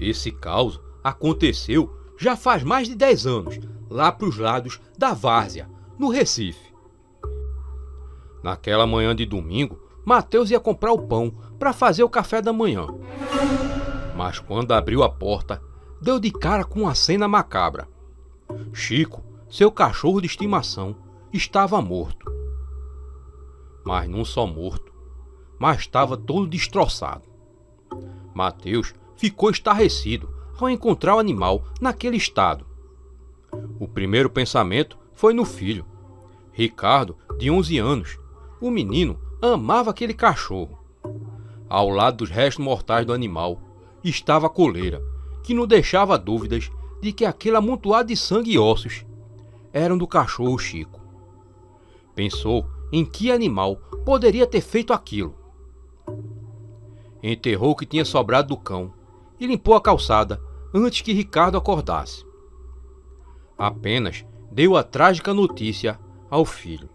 Esse caos aconteceu já faz mais de 10 anos, lá para os lados da Várzea, no Recife. Naquela manhã de domingo, Mateus ia comprar o pão para fazer o café da manhã. Mas quando abriu a porta, deu de cara com uma cena macabra. Chico, seu cachorro de estimação, estava morto. Mas não só morto, mas estava todo destroçado. Mateus ficou estarrecido ao encontrar o animal naquele estado. O primeiro pensamento foi no filho. Ricardo, de 11 anos, o menino amava aquele cachorro. Ao lado dos restos mortais do animal estava a coleira, que não deixava dúvidas de que aquele amontoado de sangue e ossos eram do cachorro Chico. Pensou em que animal poderia ter feito aquilo. Enterrou o que tinha sobrado do cão e limpou a calçada antes que Ricardo acordasse. Apenas deu a trágica notícia ao filho.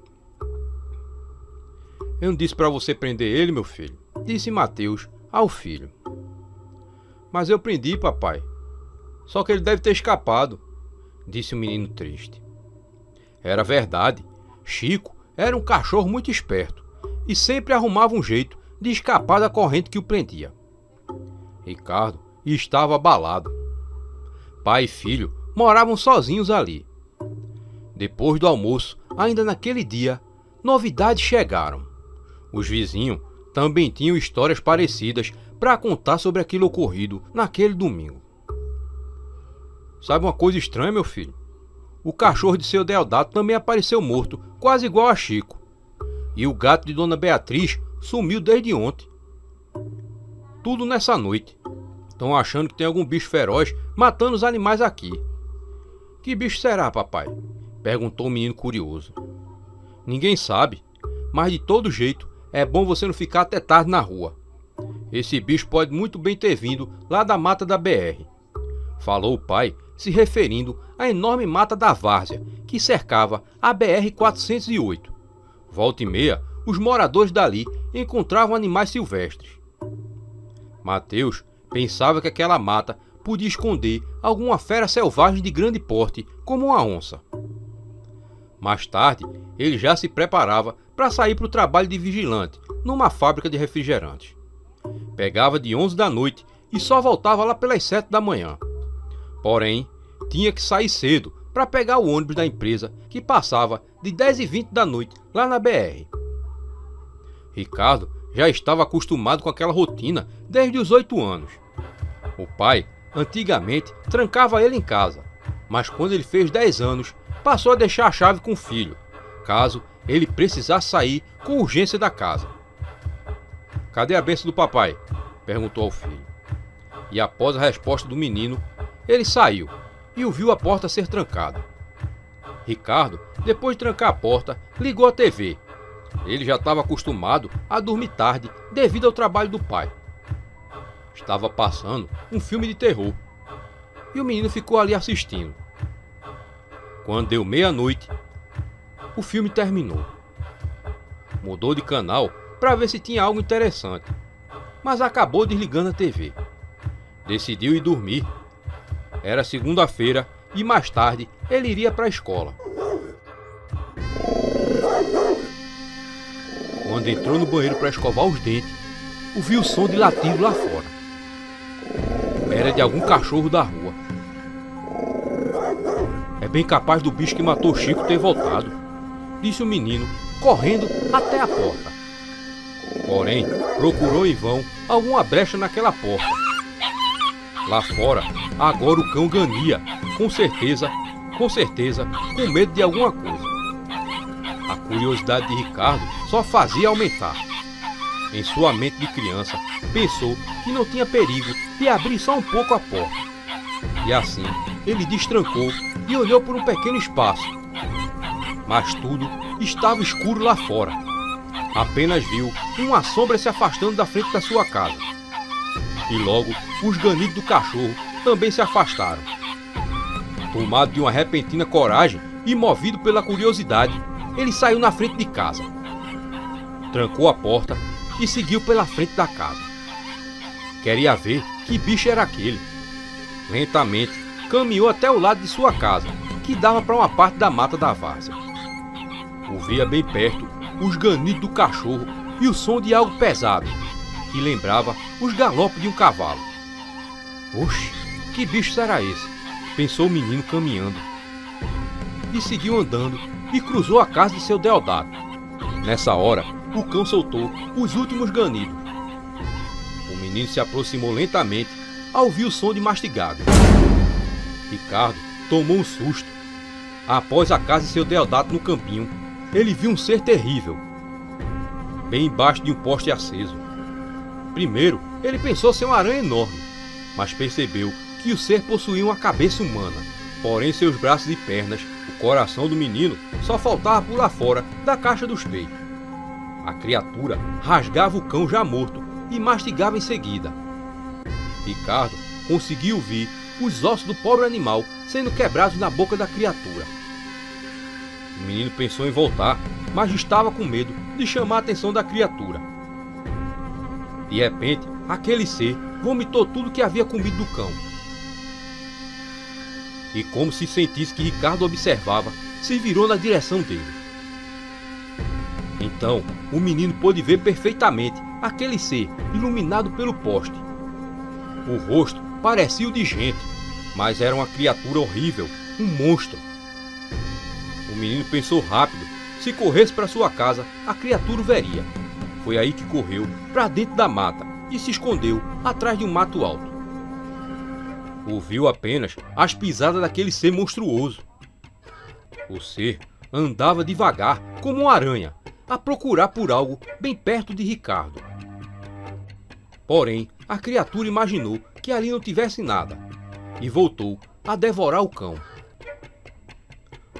Eu não disse para você prender ele, meu filho, disse Mateus ao filho. Mas eu prendi, papai. Só que ele deve ter escapado, disse o menino triste. Era verdade. Chico era um cachorro muito esperto e sempre arrumava um jeito de escapar da corrente que o prendia. Ricardo estava abalado. Pai e filho moravam sozinhos ali. Depois do almoço, ainda naquele dia, novidades chegaram. Os vizinhos também tinham histórias parecidas para contar sobre aquilo ocorrido naquele domingo. Sabe uma coisa estranha, meu filho? O cachorro de seu Deodato também apareceu morto, quase igual a Chico. E o gato de Dona Beatriz sumiu desde ontem. Tudo nessa noite. Estão achando que tem algum bicho feroz matando os animais aqui. Que bicho será, papai? Perguntou o menino curioso. Ninguém sabe, mas de todo jeito é bom você não ficar até tarde na rua. Esse bicho pode muito bem ter vindo lá da mata da BR. Falou o pai, se referindo à enorme mata da Várzea, que cercava a BR-408. Volta e meia, os moradores dali encontravam animais silvestres. Mateus pensava que aquela mata podia esconder alguma fera selvagem de grande porte, como uma onça. Mais tarde, ele já se preparava para sair para o trabalho de vigilante, numa fábrica de refrigerantes. Pegava de 11 da noite e só voltava lá pelas 7 da manhã. Porém, tinha que sair cedo para pegar o ônibus da empresa que passava de 10h20 da noite lá na BR. Ricardo já estava acostumado com aquela rotina desde os 8 anos. O pai, antigamente, trancava ele em casa, mas quando ele fez 10 anos, passou a deixar a chave com o filho, caso ele precisasse sair com urgência da casa. Cadê a bênção do papai? Perguntou ao filho. E após a resposta do menino, ele saiu e ouviu a porta ser trancada. Ricardo, depois de trancar a porta, ligou a TV. Ele já estava acostumado a dormir tarde devido ao trabalho do pai. Estava passando um filme de terror e o menino ficou ali assistindo. Quando deu meia-noite, o filme terminou. Mudou de canal para ver se tinha algo interessante, mas acabou desligando a TV. Decidiu ir dormir. Era segunda-feira e mais tarde ele iria para a escola. Quando entrou no banheiro para escovar os dentes, ouviu o som de latido lá fora. Era de algum cachorro da rua. É bem capaz do bicho que matou Chico ter voltado, disse o menino, correndo até a porta. Porém, procurou em vão alguma brecha naquela porta. Lá fora, agora o cão gania, com certeza, com medo de alguma coisa. A curiosidade de Ricardo só fazia aumentar. Em sua mente de criança, pensou que não tinha perigo de abrir só um pouco a porta. E assim, ele destrancou e olhou por um pequeno espaço. Mas tudo estava escuro lá fora. Apenas viu uma sombra se afastando da frente da sua casa. E logo, os ganidos do cachorro também se afastaram. Tomado de uma repentina coragem e movido pela curiosidade, ele saiu na frente de casa. Trancou a porta e seguiu pela frente da casa. Queria ver que bicho era aquele. Lentamente, caminhou até o lado de sua casa, que dava para uma parte da mata da várzea. Ouvia bem perto os ganidos do cachorro e o som de algo pesado, que lembrava os galopes de um cavalo. Oxe, que bicho será esse? Pensou o menino caminhando. E seguiu andando e cruzou a casa de seu Deodato. Nessa hora, o cão soltou os últimos ganidos. O menino se aproximou lentamente ao ouvir o som de mastigado. Ricardo tomou um susto. Após a casa de seu Deodato no campinho, ele viu um ser terrível, bem embaixo de um poste aceso. Primeiro, ele pensou ser uma aranha enorme, mas percebeu que o ser possuía uma cabeça humana. Porém, seus braços e pernas, o coração do menino, só faltava pular fora da caixa dos peitos. A criatura rasgava o cão já morto e mastigava em seguida. Ricardo conseguiu ver os ossos do pobre animal sendo quebrados na boca da criatura. O menino pensou em voltar, mas estava com medo de chamar a atenção da criatura. De repente, aquele ser vomitou tudo que havia comido do cão. E como se sentisse que Ricardo observava, se virou na direção dele. Então, o menino pôde ver perfeitamente aquele ser iluminado pelo poste. O rosto parecia o de gente, mas era uma criatura horrível, um monstro. O menino pensou rápido, se corresse para sua casa, a criatura o veria. Foi aí que correu para dentro da mata e se escondeu atrás de um mato alto. Ouviu apenas as pisadas daquele ser monstruoso. O ser andava devagar, como uma aranha, a procurar por algo bem perto de Ricardo. Porém, a criatura imaginou que ali não tivesse nada e voltou a devorar o cão.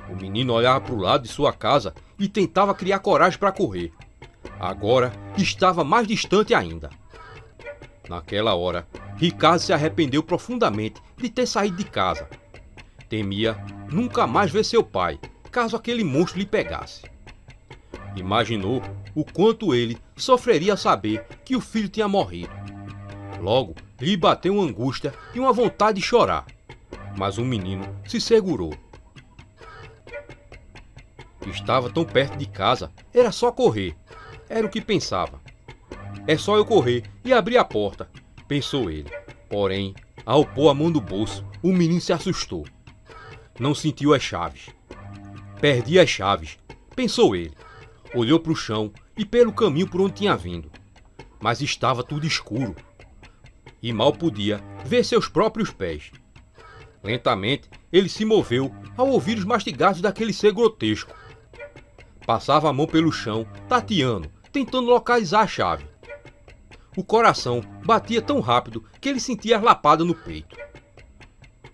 O menino olhava para o lado de sua casa e tentava criar coragem para correr. Agora estava mais distante ainda. Naquela hora, Ricardo se arrependeu profundamente de ter saído de casa. Temia nunca mais ver seu pai, caso aquele monstro lhe pegasse. Imaginou o quanto ele sofreria ao saber que o filho tinha morrido. Logo, lhe bateu uma angústia e uma vontade de chorar. Mas o menino se segurou. Estava tão perto de casa, era só correr. Era o que pensava. É só eu correr e abrir a porta, pensou ele. Porém, ao pôr a mão no bolso, o menino se assustou. Não sentiu as chaves. Perdi as chaves, pensou ele. Olhou para o chão e pelo caminho por onde tinha vindo. Mas estava tudo escuro. E mal podia ver seus próprios pés. Lentamente, ele se moveu ao ouvir os mastigados daquele ser grotesco. Passava a mão pelo chão, tateando, tentando localizar a chave. O coração batia tão rápido que ele sentia as lapadas no peito.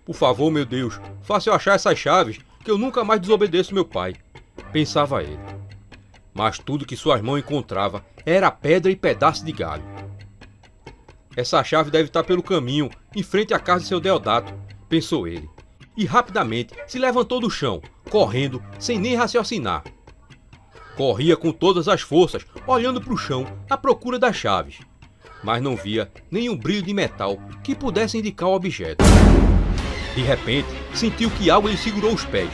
Por favor, meu Deus, faça eu achar essas chaves, que eu nunca mais desobedeço meu pai, pensava ele. Mas tudo que suas mãos encontravam era pedra e pedaço de galho. Essa chave deve estar pelo caminho, em frente à casa de seu Deodato, pensou ele. E rapidamente se levantou do chão, correndo, sem nem raciocinar. Corria com todas as forças, olhando para o chão à procura das chaves. Mas não via nenhum brilho de metal que pudesse indicar o objeto. De repente, sentiu que algo lhe segurou os pés.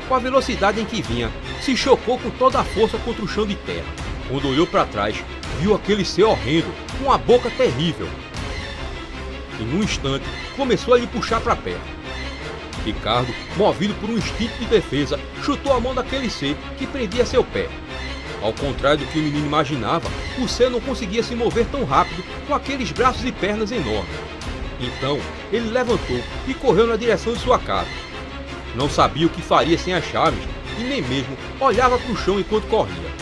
Com a velocidade em que vinha, se chocou com toda a força contra o chão de terra. Quando olhou para trás, viu aquele ser horrendo, com a boca terrível. E num instante, começou a lhe puxar para perto. Ricardo, movido por um instinto de defesa, chutou a mão daquele ser que prendia seu pé. Ao contrário do que o menino imaginava, o ser não conseguia se mover tão rápido com aqueles braços e pernas enormes. Então, ele levantou e correu na direção de sua casa. Não sabia o que faria sem as chaves e nem mesmo olhava para o chão enquanto corria.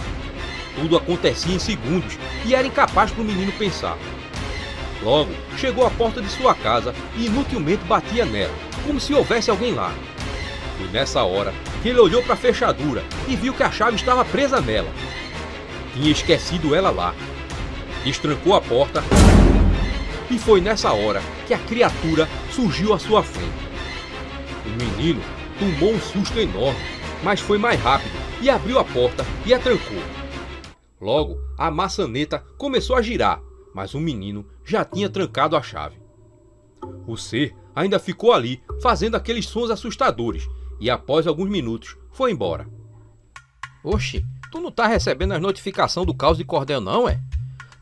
Tudo acontecia em segundos e era incapaz para o menino pensar. Logo, chegou à porta de sua casa e inutilmente batia nela, como se houvesse alguém lá. Foi nessa hora que ele olhou para a fechadura e viu que a chave estava presa nela. Tinha esquecido ela lá. Destrancou a porta e foi nessa hora que a criatura surgiu à sua frente. O menino tomou um susto enorme, mas foi mais rápido e abriu a porta e a trancou. Logo, a maçaneta começou a girar, mas o menino já tinha trancado a chave. O ser ainda ficou ali, fazendo aqueles sons assustadores, e após alguns minutos, foi embora. Oxe, tu não tá recebendo as notificações do Caos de Cordel não, é?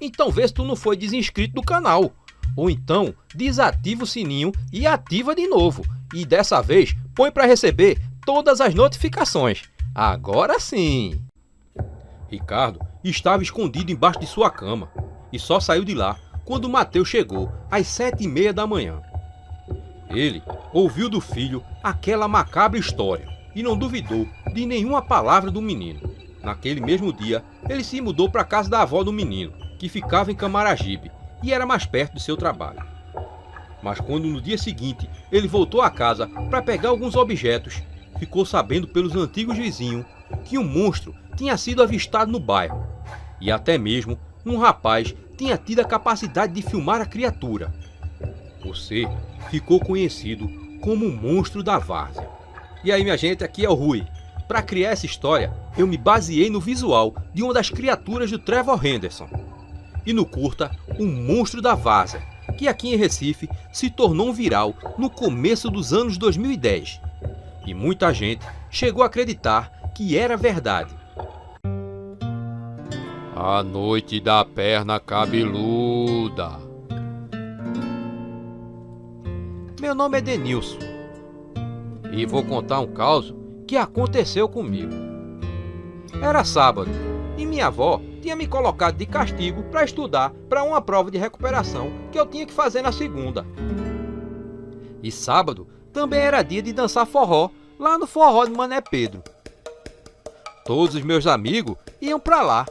Então vê se tu não foi desinscrito do canal. Ou então, desativa o sininho e ativa de novo. E dessa vez, põe para receber todas as notificações. Agora sim! Ricardo estava escondido embaixo de sua cama e só saiu de lá quando Mateus chegou às 7h30 da manhã. Ele ouviu do filho aquela macabra história e não duvidou de nenhuma palavra do menino. Naquele mesmo dia, ele se mudou para a casa da avó do menino, que ficava em Camaragibe e era mais perto do seu trabalho. Mas quando no dia seguinte ele voltou à casa para pegar alguns objetos, ficou sabendo pelos antigos vizinhos que um monstro tinha sido avistado no bairro e até mesmo um rapaz tinha tido a capacidade de filmar a criatura. O ser ficou conhecido como o Monstro da Várzea. E aí, minha gente, aqui é o Rui. Para criar essa história, eu me baseei no visual de uma das criaturas do Trevor Henderson e no curta O Monstro da Várzea, que aqui em Recife se tornou um viral no começo dos anos 2010. E muita gente chegou a acreditar que era verdade. A Noite da Perna Cabeluda. Meu nome é Denilson e vou contar um caso que aconteceu comigo. Era sábado e minha avó tinha me colocado de castigo para estudar para uma prova de recuperação que eu tinha que fazer na segunda. E sábado também era dia de dançar forró lá no forró de Mané Pedro. Todos os meus amigos iam para lá,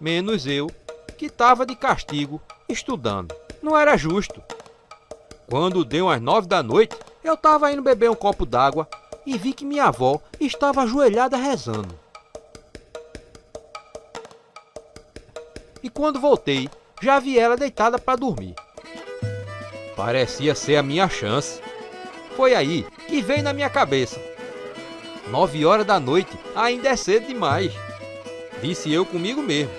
menos eu, que estava de castigo estudando. Não era justo. Quando deu às 9 da noite, eu estava indo beber um copo d'água e vi que minha avó estava ajoelhada rezando. E quando voltei, já vi ela deitada para dormir. Parecia ser a minha chance. Foi aí que veio na minha cabeça. 9 horas da noite ainda é cedo demais, disse eu comigo mesmo.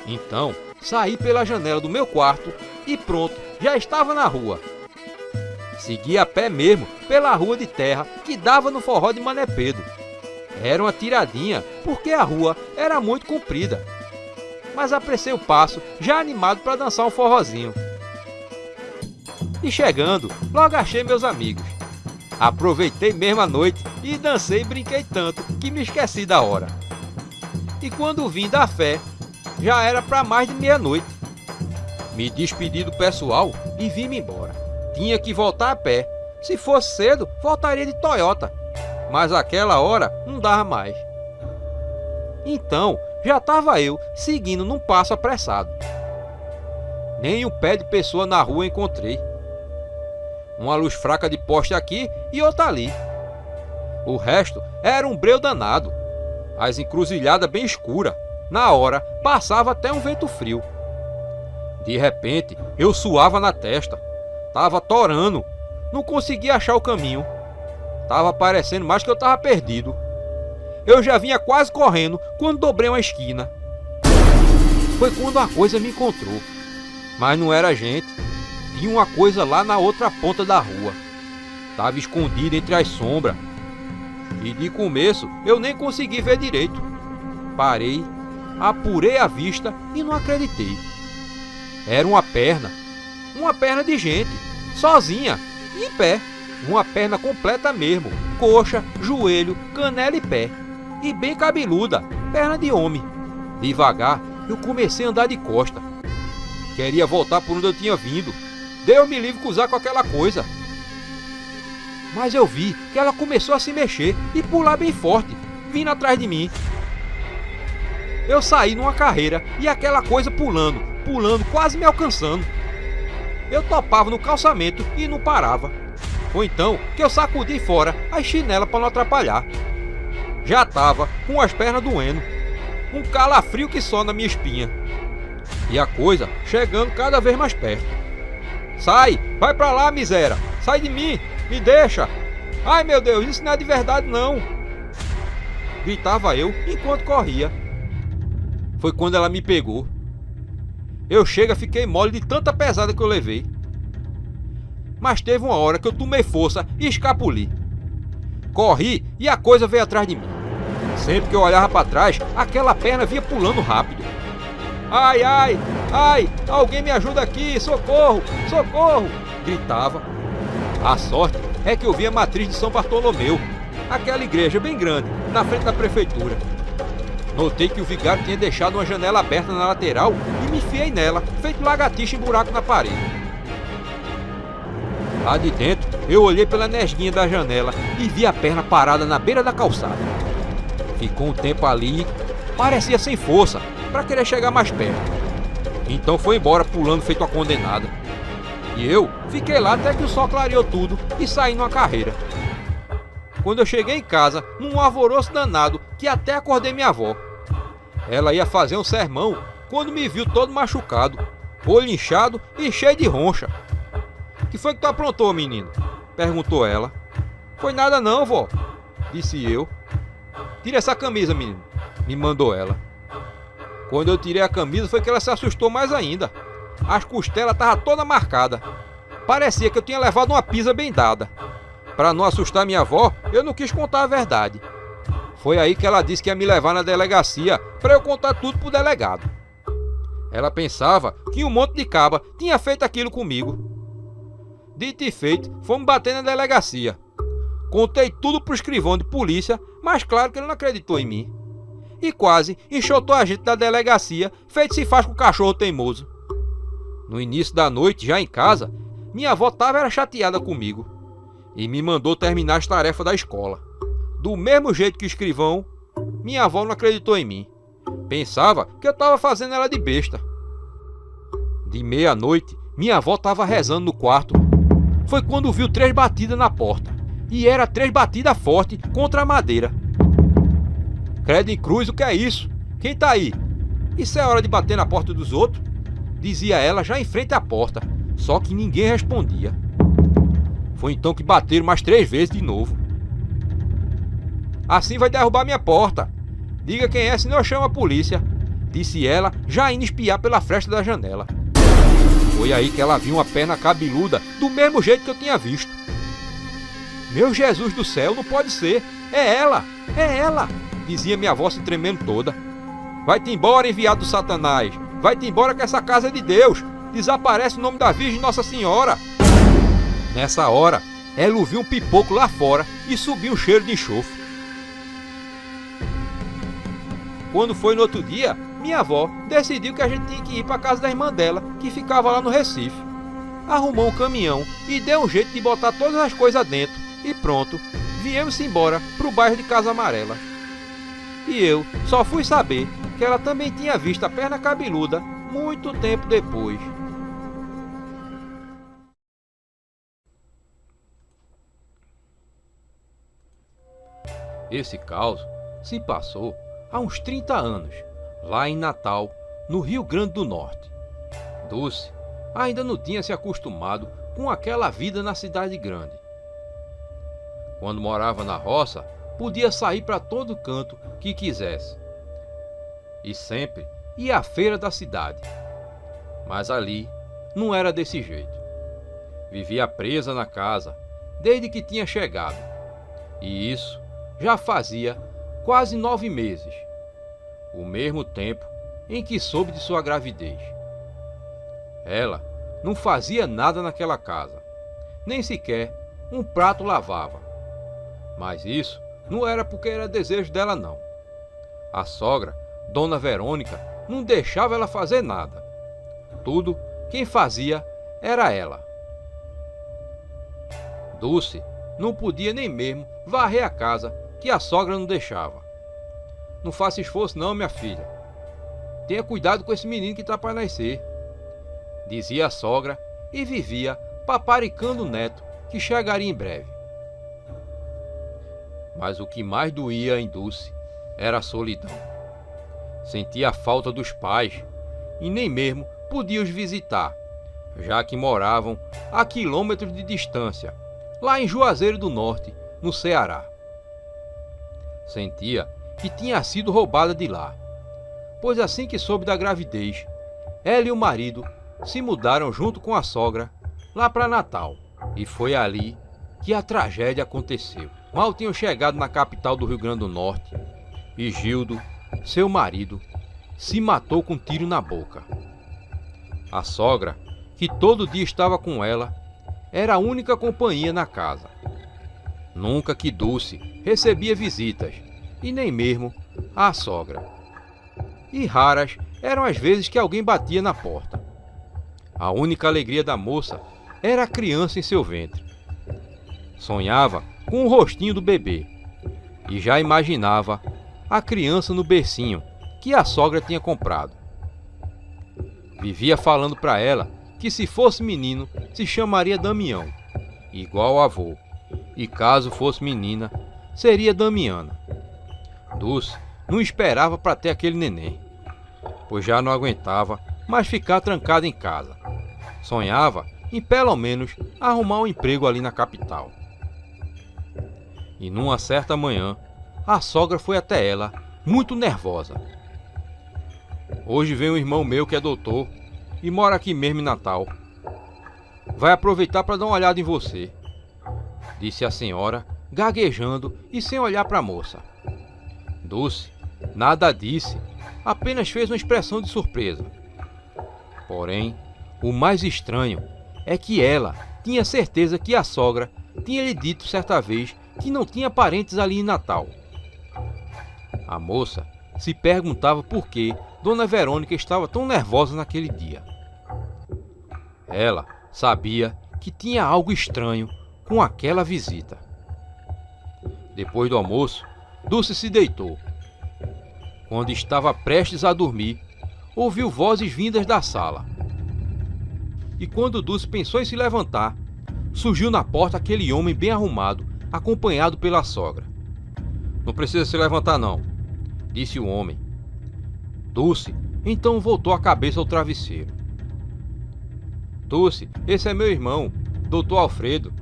Então, saí pela janela do meu quarto e pronto, já estava na rua. Segui a pé mesmo pela rua de terra que dava no forró de Mané Pedro. Era uma tiradinha porque a rua era muito comprida. Mas apressei o passo, já animado para dançar um forrozinho. E chegando, logo achei meus amigos. Aproveitei mesmo a noite e dancei e brinquei tanto que me esqueci da hora. E quando vim da fé, já era para mais de meia-noite. Me despedi do pessoal e vim-me embora. Tinha que voltar a pé. Se fosse cedo, voltaria de Toyota. Mas aquela hora não dava mais. Então, já estava eu seguindo num passo apressado. Nem um pé de pessoa na rua encontrei. Uma luz fraca de poste aqui e outra ali. O resto era um breu danado. As encruzilhadas bem escuras. Na hora, passava até um vento frio. De repente, eu suava na testa. Tava torando. Não conseguia achar o caminho. Tava parecendo mais que eu tava perdido. Eu já vinha quase correndo quando dobrei uma esquina. Foi quando a coisa me encontrou. Mas não era gente. Tinha uma coisa lá na outra ponta da rua. Tava escondida entre as sombras. E de começo eu nem consegui ver direito. Parei, apurei a vista e não acreditei. Era uma perna de gente, sozinha, em pé. Uma perna completa mesmo, coxa, joelho, canela e pé. E bem cabeluda, perna de homem. Devagar, eu comecei a andar de costa. Queria voltar por onde eu tinha vindo. Deus me livre cruzar com aquela coisa. Mas eu vi que ela começou a se mexer e pular bem forte, vindo atrás de mim. Eu saí numa carreira e aquela coisa pulando, quase me alcançando. Eu topava no calçamento e não parava. Ou então que eu sacudi fora as chinelas para não atrapalhar. Já tava com as pernas doendo, um calafrio que só na minha espinha. E a coisa chegando cada vez mais perto. Sai, vai pra lá, miséria, sai de mim, me deixa. Ai meu Deus, isso não é de verdade não. Gritava eu enquanto corria. Foi quando ela me pegou. Eu fiquei mole de tanta pesada que eu levei. mas teve uma hora que eu tomei força e escapuli. Corri e a coisa veio atrás de mim. Sempre que eu olhava para trás, aquela perna vinha pulando rápido. Ai, ai, ai, alguém me ajuda aqui, socorro, socorro, gritava. A sorte é que eu vi a matriz de São Bartolomeu, aquela igreja bem grande, na frente da prefeitura. Notei que o vigário tinha deixado uma janela aberta na lateral e me enfiei nela, feito lagartixa em buraco na parede. Lá de dentro, eu olhei pela nesguinha da janela e vi a perna parada na beira da calçada. Ficou um tempo ali, parecia sem força, para querer chegar mais perto. Então foi embora pulando feito uma condenada. E eu fiquei lá até que o sol clareou tudo e saí numa carreira. Quando eu cheguei em casa, num alvoroço danado, que até acordei minha avó. Ela ia fazer um sermão quando me viu todo machucado, olho inchado e cheio de roncha. "Que foi que tu aprontou, menino?" perguntou ela. "Foi nada não, vó", disse eu. "Tira essa camisa, menino", me mandou ela. Quando eu tirei a camisa foi que ela se assustou mais ainda. As costelas estavam todas marcadas. Parecia que eu tinha levado uma pisa bem dada. Para não assustar minha avó, eu não quis contar a verdade. Foi aí que ela disse que ia me levar na delegacia para eu contar tudo pro delegado. Ela pensava que um monte de caba tinha feito aquilo comigo. Dito e feito, fomos bater na delegacia. Contei tudo pro escrivão de polícia, mas claro que ele não acreditou em mim. E quase enxotou a gente da delegacia, feito se faz com o cachorro teimoso. No início da noite, já em casa, minha avó estava chateada comigo e me mandou terminar as tarefas da escola. Do mesmo jeito que o escrivão, minha avó não acreditou em mim. Pensava que eu estava fazendo ela de besta. De meia-noite, minha avó estava rezando no quarto. Foi quando viu 3 batidas na porta. E era 3 batidas fortes contra a madeira. "Credo em cruz, o que é isso? Quem tá aí? Isso é hora de bater na porta dos outros?" dizia ela já em frente à porta. Só que ninguém respondia. Foi então que bateram mais 3 vezes de novo. "Assim vai derrubar minha porta. Diga quem é, senão eu chamo a polícia", disse ela, já indo espiar pela fresta da janela. Foi aí que ela viu uma perna cabeluda, do mesmo jeito que eu tinha visto. "Meu Jesus do céu, não pode ser. É ela", dizia minha avó se tremendo toda. "Vai-te embora, enviado do Satanás. Vai-te embora que essa casa é de Deus. Desaparece o nome da Virgem Nossa Senhora." Nessa hora, ela ouviu um pipoco lá fora e subiu um cheiro de enxofre. Quando foi no outro dia, minha avó decidiu que a gente tinha que ir para a casa da irmã dela, que ficava lá no Recife. Arrumou um caminhão e deu um jeito de botar todas as coisas dentro. E pronto, viemos embora pro bairro de Casa Amarela. E eu só fui saber que ela também tinha visto a perna cabeluda muito tempo depois. Esse caos se passou há uns 30 anos, lá em Natal, no Rio Grande do Norte. Dulce ainda não tinha se acostumado com aquela vida na cidade grande. Quando morava na roça, podia sair para todo canto que quisesse. E sempre ia à feira da cidade. Mas ali não era desse jeito. Vivia presa na casa desde que tinha chegado. E isso já fazia quase 9 meses. O mesmo tempo em que soube de sua gravidez. Ela não fazia nada naquela casa. Nem sequer um prato lavava. Mas isso não era porque era desejo dela não. A sogra, Dona Verônica, não deixava ela fazer nada. Tudo quem fazia era ela. Dulce não podia nem mesmo varrer a casa, que a sogra não deixava. "Não faça esforço não, minha filha. Tenha cuidado com esse menino que está para nascer", dizia a sogra e vivia paparicando o neto, que chegaria em breve. Mas o que mais doía em Dulce era a solidão. Sentia a falta dos pais e nem mesmo podia os visitar, já que moravam a quilômetros de distância, lá em Juazeiro do Norte, no Ceará. Sentia que tinha sido roubada de lá, pois assim que soube da gravidez, ela e o marido se mudaram junto com a sogra lá para Natal. E foi ali que a tragédia aconteceu. Mal tinham chegado na capital do Rio Grande do Norte e Gildo, seu marido, se matou com um tiro na boca. A sogra, que todo dia estava com ela, era a única companhia na casa. Nunca que Dulce recebia visitas, e nem mesmo a sogra. E raras eram as vezes que alguém batia na porta. A única alegria da moça era a criança em seu ventre. Sonhava com o rostinho do bebê e já imaginava a criança no bercinho que a sogra tinha comprado. Vivia falando para ela que se fosse menino se chamaria Damião, igual ao avô, e caso fosse menina seria Damiana. Dulce não esperava para ter aquele neném, pois já não aguentava mais ficar trancada em casa. Sonhava em pelo menos arrumar um emprego ali na capital. E numa certa manhã, a sogra foi até ela, muito nervosa. Hoje vem um irmão meu que é doutor e mora aqui mesmo em Natal. Vai aproveitar para dar uma olhada em você, disse a senhora, gaguejando e sem olhar para a moça. Dulce nada disse, apenas fez uma expressão de surpresa. Porém, o mais estranho é que ela tinha certeza que a sogra tinha lhe dito certa vez que não tinha parentes ali em Natal. A moça se perguntava por que Dona Verônica estava tão nervosa naquele dia. Ela sabia que tinha algo estranho com aquela visita. Depois do almoço, Dulce se deitou. Quando estava prestes a dormir, ouviu vozes vindas da sala. E quando Dulce pensou em se levantar, surgiu na porta aquele homem bem arrumado, acompanhado pela sogra. Não precisa se levantar não, disse o homem. Dulce então voltou a cabeça ao travesseiro. Dulce, esse é meu irmão, doutor Alfredo,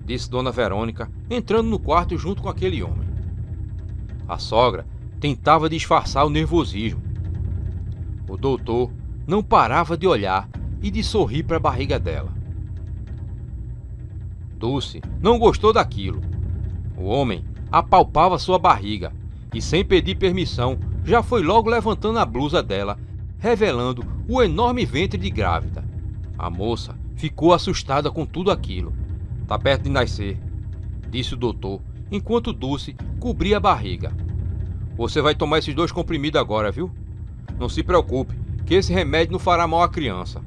disse Dona Verônica, entrando no quarto junto com aquele homem. A sogra tentava disfarçar o nervosismo. O doutor não parava de olhar e de sorrir para a barriga dela. Dulce não gostou daquilo. O homem apalpava sua barriga e, sem pedir permissão, já foi logo levantando a blusa dela, revelando o enorme ventre de grávida. A moça ficou assustada com tudo aquilo. Tá perto de nascer, disse o doutor, enquanto Dulce cobria a barriga. Você vai tomar esses 2 comprimidos agora, viu? Não se preocupe, que esse remédio não fará mal à criança,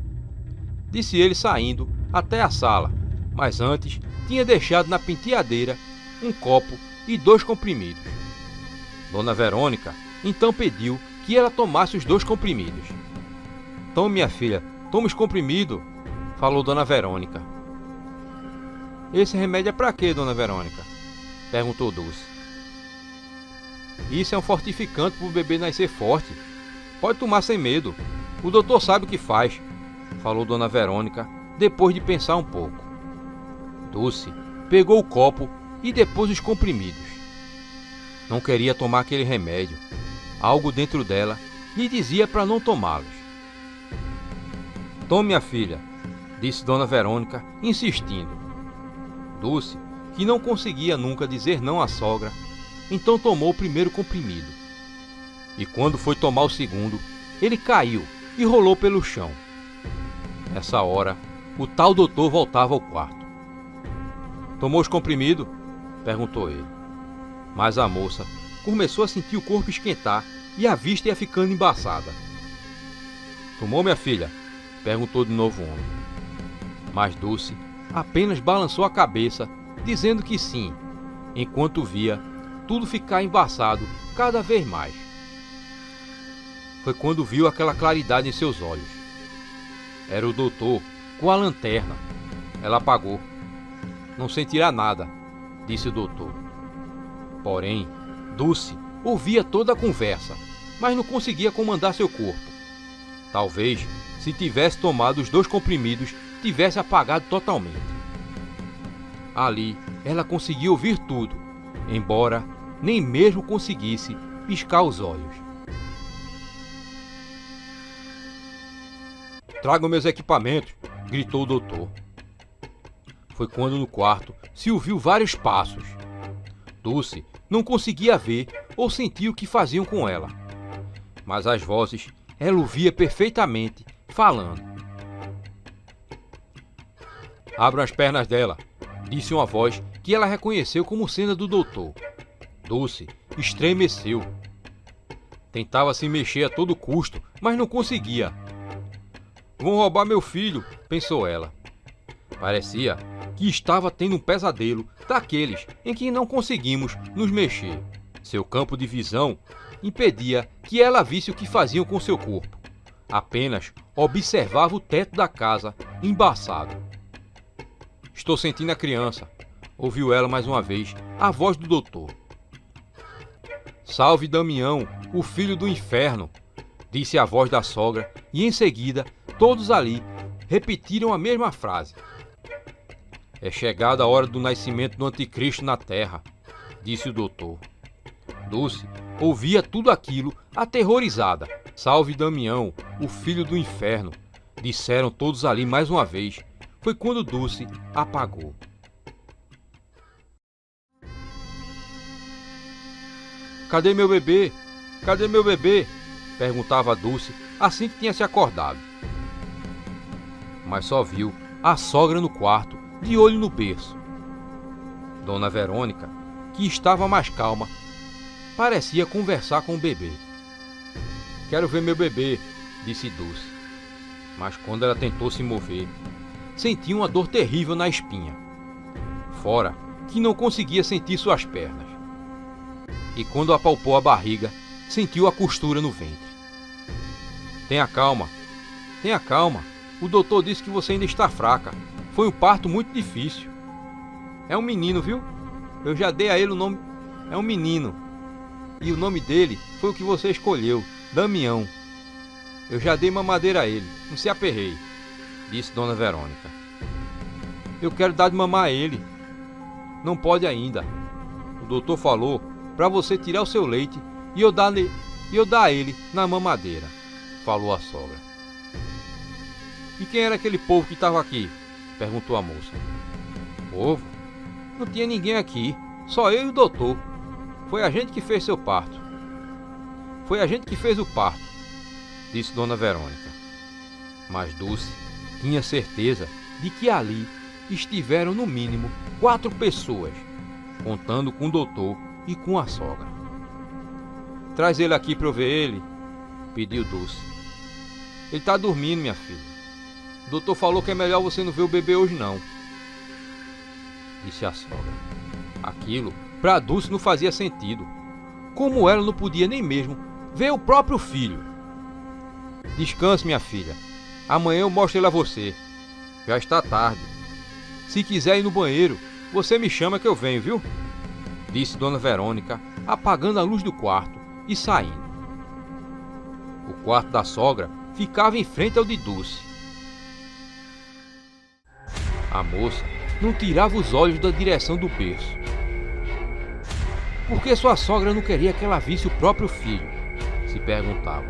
disse ele saindo até a sala, mas antes tinha deixado na penteadeira um copo e 2 comprimidos. Dona Verônica então pediu que ela tomasse os 2 comprimidos. Tome, minha filha, tome os comprimidos, falou Dona Verônica. Esse remédio é para quê, Dona Verônica? Perguntou Dulce. Isso é um fortificante para o bebê nascer forte. Pode tomar sem medo. O doutor sabe o que faz, falou Dona Verônica, depois de pensar um pouco. Dulce pegou o copo e depois os comprimidos. Não queria tomar aquele remédio. Algo dentro dela lhe dizia para não tomá-los. Tome, minha filha, disse Dona Verônica, insistindo. Dulce, que não conseguia nunca dizer não à sogra, então tomou o primeiro comprimido. E quando foi tomar o segundo, ele caiu e rolou pelo chão. Nessa hora, o tal doutor voltava ao quarto. Tomou os comprimidos? Perguntou ele. Mas a moça começou a sentir o corpo esquentar e a vista ia ficando embaçada. Tomou, minha filha? Perguntou de novo o homem. Mas Dulce apenas balançou a cabeça, dizendo que sim, enquanto via tudo ficar embaçado cada vez mais. Foi quando viu aquela claridade em seus olhos. Era o doutor com a lanterna. Ela apagou. Não sentirá nada, disse o doutor. Porém, Dulce ouvia toda a conversa, mas não conseguia comandar seu corpo. Talvez, se tivesse tomado os 2 comprimidos, tivesse apagado totalmente. Ali, ela conseguia ouvir tudo, embora nem mesmo conseguisse piscar os olhos. Tragam meus equipamentos, gritou o doutor. Foi quando no quarto se ouviu vários passos. Dulce não conseguia ver ou sentir o que faziam com ela, mas as vozes ela ouvia perfeitamente, falando. Abram as pernas dela, disse uma voz que ela reconheceu como sendo a do doutor. Dulce estremeceu. Tentava se mexer a todo custo, mas não conseguia. Vão roubar meu filho, pensou ela. Parecia que estava tendo um pesadelo daqueles em que não conseguimos nos mexer. Seu campo de visão impedia que ela visse o que faziam com seu corpo. Apenas observava o teto da casa embaçado. Estou sentindo a criança, ouviu ela mais uma vez a voz do doutor. Salve Damião, o filho do inferno, disse a voz da sogra, e em seguida todos ali repetiram a mesma frase. É chegada a hora do nascimento do anticristo na terra, disse o doutor. Dulce ouvia tudo aquilo aterrorizada. Salve Damião, o filho do inferno, disseram todos ali mais uma vez. Foi quando Dulce apagou. Cadê meu bebê? Cadê meu bebê? Perguntava Dulce assim que tinha se acordado. Mas só viu a sogra no quarto, de olho no berço. Dona Verônica, que estava mais calma, parecia conversar com o bebê. Quero ver meu bebê, disse Dulce. Mas quando ela tentou se mover, sentiu uma dor terrível na espinha. Fora que não conseguia sentir suas pernas. E quando apalpou a barriga, sentiu a costura no ventre. Tenha calma, tenha calma. O doutor disse que você ainda está fraca. Foi um parto muito difícil. É um menino, viu? Eu já dei a ele o nome. É um menino. E o nome dele foi o que você escolheu, Damião. Eu já dei mamadeira a ele, não se aperreie, disse Dona Verônica. Eu quero dar de mamar a ele. Não pode ainda. O doutor falou para você tirar o seu leite e eu dar a ele na mamadeira, falou a sogra. E quem era aquele povo que estava aqui? Perguntou a moça. Povo? Não tinha ninguém aqui, só eu e o doutor. Foi a gente que fez seu parto. Foi a gente que fez o parto, disse Dona Verônica. Mas Dulce tinha certeza de que ali estiveram no mínimo 4 pessoas, contando com o doutor e com a sogra. Traz ele aqui para eu ver ele, pediu Dulce. Ele está dormindo, minha filha. O doutor falou que é melhor você não ver o bebê hoje não, disse a sogra. Aquilo para Dulce não fazia sentido. Como ela não podia nem mesmo ver o próprio filho. Descanse, minha filha. Amanhã eu mostro ele a você. Já está tarde. Se quiser ir no banheiro, você me chama que eu venho, viu? Disse Dona Verônica, apagando a luz do quarto e saindo. O quarto da sogra ficava em frente ao de Dulce. A moça não tirava os olhos da direção do berço. Por que sua sogra não queria que ela visse o próprio filho? Se perguntava.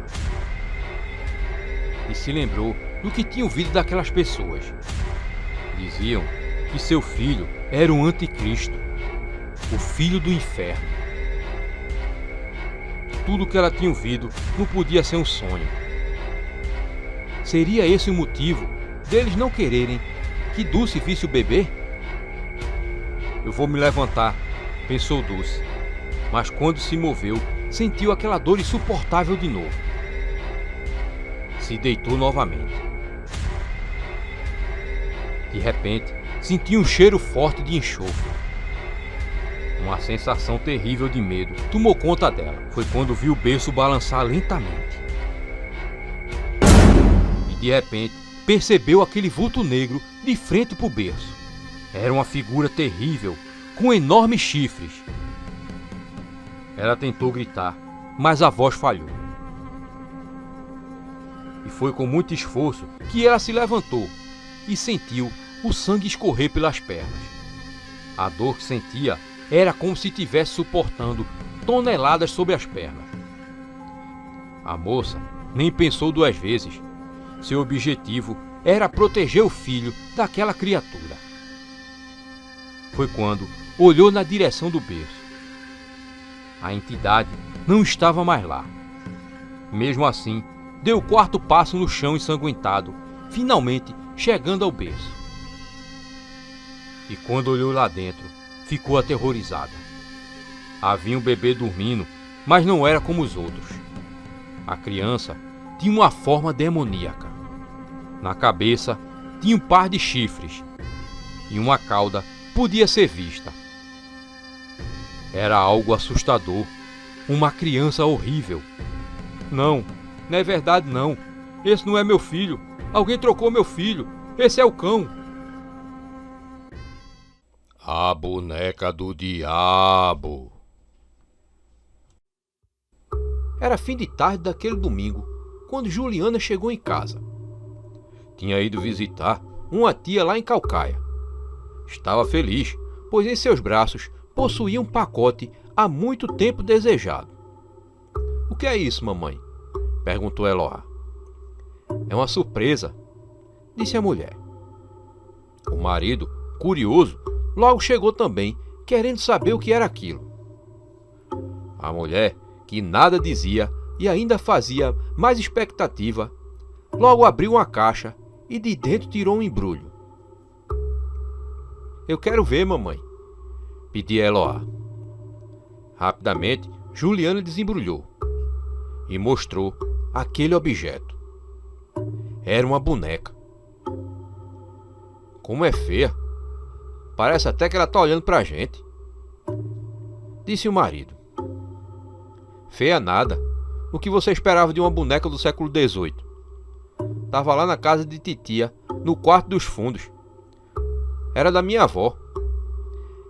E se lembrou do que tinha ouvido daquelas pessoas. Diziam que seu filho era o anticristo, o filho do inferno. Tudo que ela tinha ouvido não podia ser um sonho. Seria esse o motivo deles não quererem que Dulce visse o bebê? Eu vou me levantar, pensou Dulce, mas quando se moveu, sentiu aquela dor insuportável de novo. Se deitou novamente. De repente, sentiu um cheiro forte de enxofre. Uma sensação terrível de medo tomou conta dela. Foi quando viu o berço balançar lentamente. E de repente, percebeu aquele vulto negro de frente para o berço. Era uma figura terrível, com enormes chifres. Ela tentou gritar, mas a voz falhou. E foi com muito esforço que ela se levantou e sentiu o sangue escorrer pelas pernas. A dor que sentia era como se estivesse suportando toneladas sobre as pernas. A moça nem pensou 2 vezes. Seu objetivo era proteger o filho daquela criatura. foi quando olhou na direção do berço. A entidade não estava mais lá. Mesmo assim, deu o quarto passo no chão ensanguentado, finalmente chegando ao berço. E quando olhou lá dentro, ficou aterrorizada. Havia um bebê dormindo, mas não era como os outros. A criança tinha uma forma demoníaca. Na cabeça tinha um par de chifres e uma cauda podia ser vista. Era algo assustador, uma criança horrível. Não, não é verdade não. Esse não é meu filho. Alguém trocou meu filho. Esse é o cão. A boneca do diabo. Era fim de tarde daquele domingo, quando Juliana chegou em casa. Tinha ido visitar uma tia lá em Caucaia. Estava feliz, pois em seus braços possuía um pacote há muito tempo desejado. "O que é isso, mamãe?" perguntou Eloá. "É uma surpresa", disse a mulher. O marido, curioso, logo chegou também, querendo saber o que era aquilo. A mulher, que nada dizia e ainda fazia mais expectativa, logo abriu uma caixa e de dentro tirou um embrulho. "Eu quero ver, mamãe", pedia Eloá. Rapidamente, Juliana desembrulhou e mostrou aquele objeto. Era uma boneca. "Como é feia! Parece até que ela está olhando pra gente", disse o marido. "Feia nada. O que você esperava de uma boneca do século XVIII? Tava lá na casa de titia, no quarto dos fundos. Era da minha avó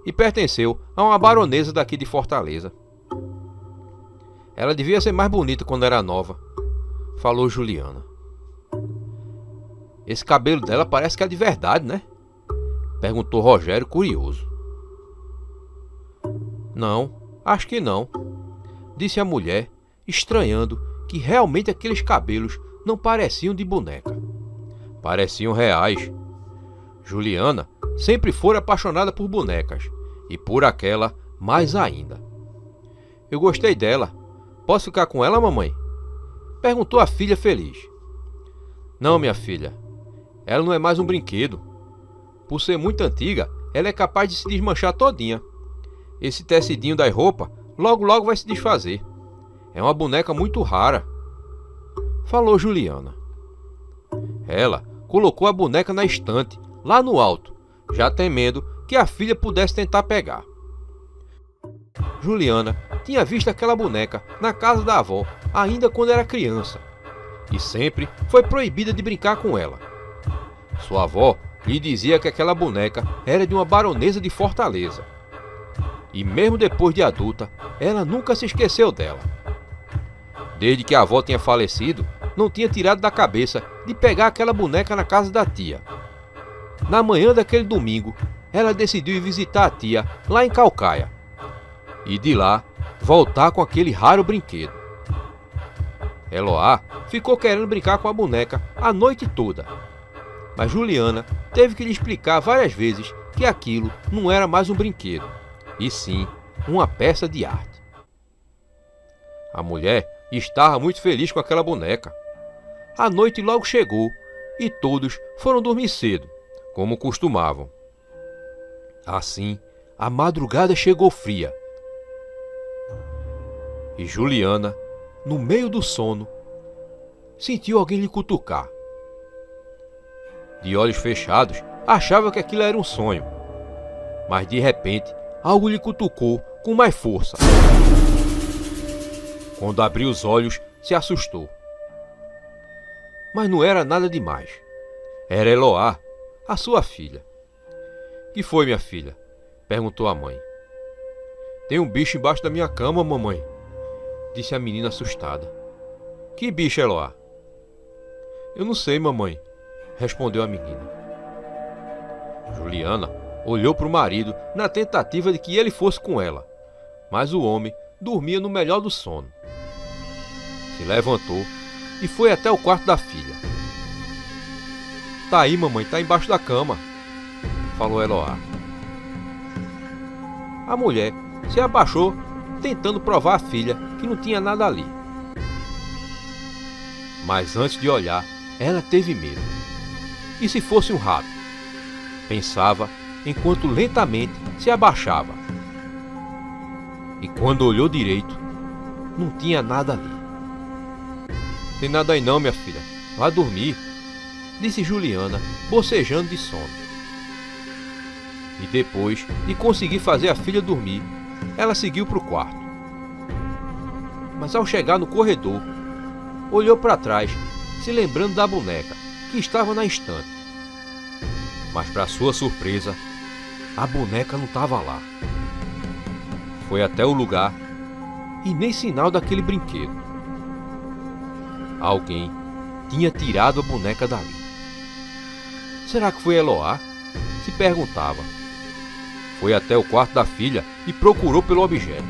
e pertenceu a uma baronesa daqui de Fortaleza. Ela devia ser mais bonita quando era nova", falou Juliana. "Esse cabelo dela parece que é de verdade, né?" perguntou Rogério, curioso. "Não, acho que não", disse a mulher, estranhando que realmente aqueles cabelos não pareciam de boneca. Pareciam reais. Juliana sempre fora apaixonada por bonecas, e por aquela mais ainda. "Eu gostei dela. Posso ficar com ela, mamãe?" perguntou a filha feliz. "Não, minha filha. Ela não é mais um brinquedo. Por ser muito antiga, ela é capaz de se desmanchar todinha. Esse tecidinho das roupas logo logo vai se desfazer. É uma boneca muito rara", falou Juliana. Ela colocou a boneca na estante, lá no alto, já temendo que a filha pudesse tentar pegar. Juliana tinha visto aquela boneca na casa da avó ainda quando era criança, e sempre foi proibida de brincar com ela. Sua avó lhe dizia que aquela boneca era de uma baronesa de Fortaleza. E mesmo depois de adulta, ela nunca se esqueceu dela. Desde que a avó tinha falecido, não tinha tirado da cabeça de pegar aquela boneca na casa da tia. Na manhã daquele domingo, ela decidiu ir visitar a tia lá em Caucaia e de lá voltar com aquele raro brinquedo. Eloá ficou querendo brincar com a boneca a noite toda, mas Juliana teve que lhe explicar várias vezes que aquilo não era mais um brinquedo, e sim uma peça de arte. A mulher estava muito feliz com aquela boneca. A noite logo chegou e todos foram dormir cedo, como costumavam. Assim, a madrugada chegou fria. E Juliana, no meio do sono, sentiu alguém lhe cutucar. De olhos fechados, achava que aquilo era um sonho. Mas de repente, algo lhe cutucou com mais força. Quando abriu os olhos, se assustou. Mas não era nada demais. Era Eloá, a sua filha. "Que foi, minha filha?" perguntou a mãe. "Tem um bicho embaixo da minha cama, mamãe", disse a menina assustada. "Que bicho, Eloá?" "Eu não sei, mamãe", respondeu a menina. Juliana olhou para o marido na tentativa de que ele fosse com ela, mas o homem dormia no melhor do sono. Se levantou e foi até o quarto da filha. "Tá aí, mamãe, tá embaixo da cama", falou Eloá. A mulher se abaixou, tentando provar à filha que não tinha nada ali. Mas antes de olhar, ela teve medo. E se fosse um rato? Pensava enquanto lentamente se abaixava. E quando olhou direito, não tinha nada ali. Tem nada aí não, minha filha. Vá dormir, disse Juliana, bocejando de sono. E depois de conseguir fazer a filha dormir, ela seguiu para o quarto. Mas ao chegar no corredor, olhou para trás, se lembrando da boneca que estava na estante. Mas para sua surpresa, a boneca não estava lá. Foi até o lugar e nem sinal daquele brinquedo. Alguém tinha tirado a boneca dali. Será que foi Eloá? Se perguntava. Foi até o quarto da filha e procurou pelo objeto.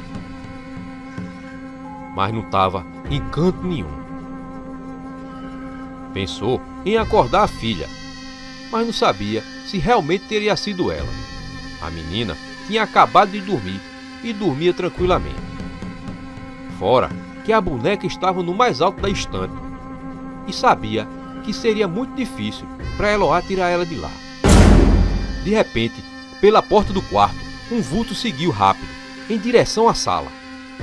Mas não estava em canto nenhum. Pensou em acordar a filha, mas não sabia se realmente teria sido ela. A menina tinha acabado de dormir e dormia tranquilamente. Fora que a boneca estava no mais alto da estante e sabia que seria muito difícil para Eloá tirar ela de lá. De repente, pela porta do quarto, um vulto seguiu rápido, em direção à sala.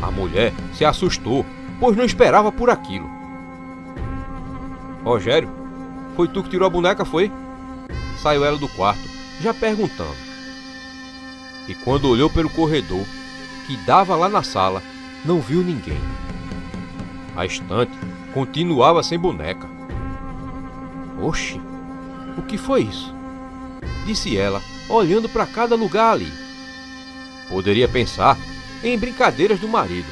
A mulher se assustou, pois não esperava por aquilo. Rogério, foi tu que tirou a boneca, foi? Saiu ela do quarto, já perguntando. E quando olhou pelo corredor, que dava lá na sala, não viu ninguém. A estante continuava sem boneca. Oxe, o que foi isso? Disse ela, olhando para cada lugar ali. Poderia pensar em brincadeiras do marido,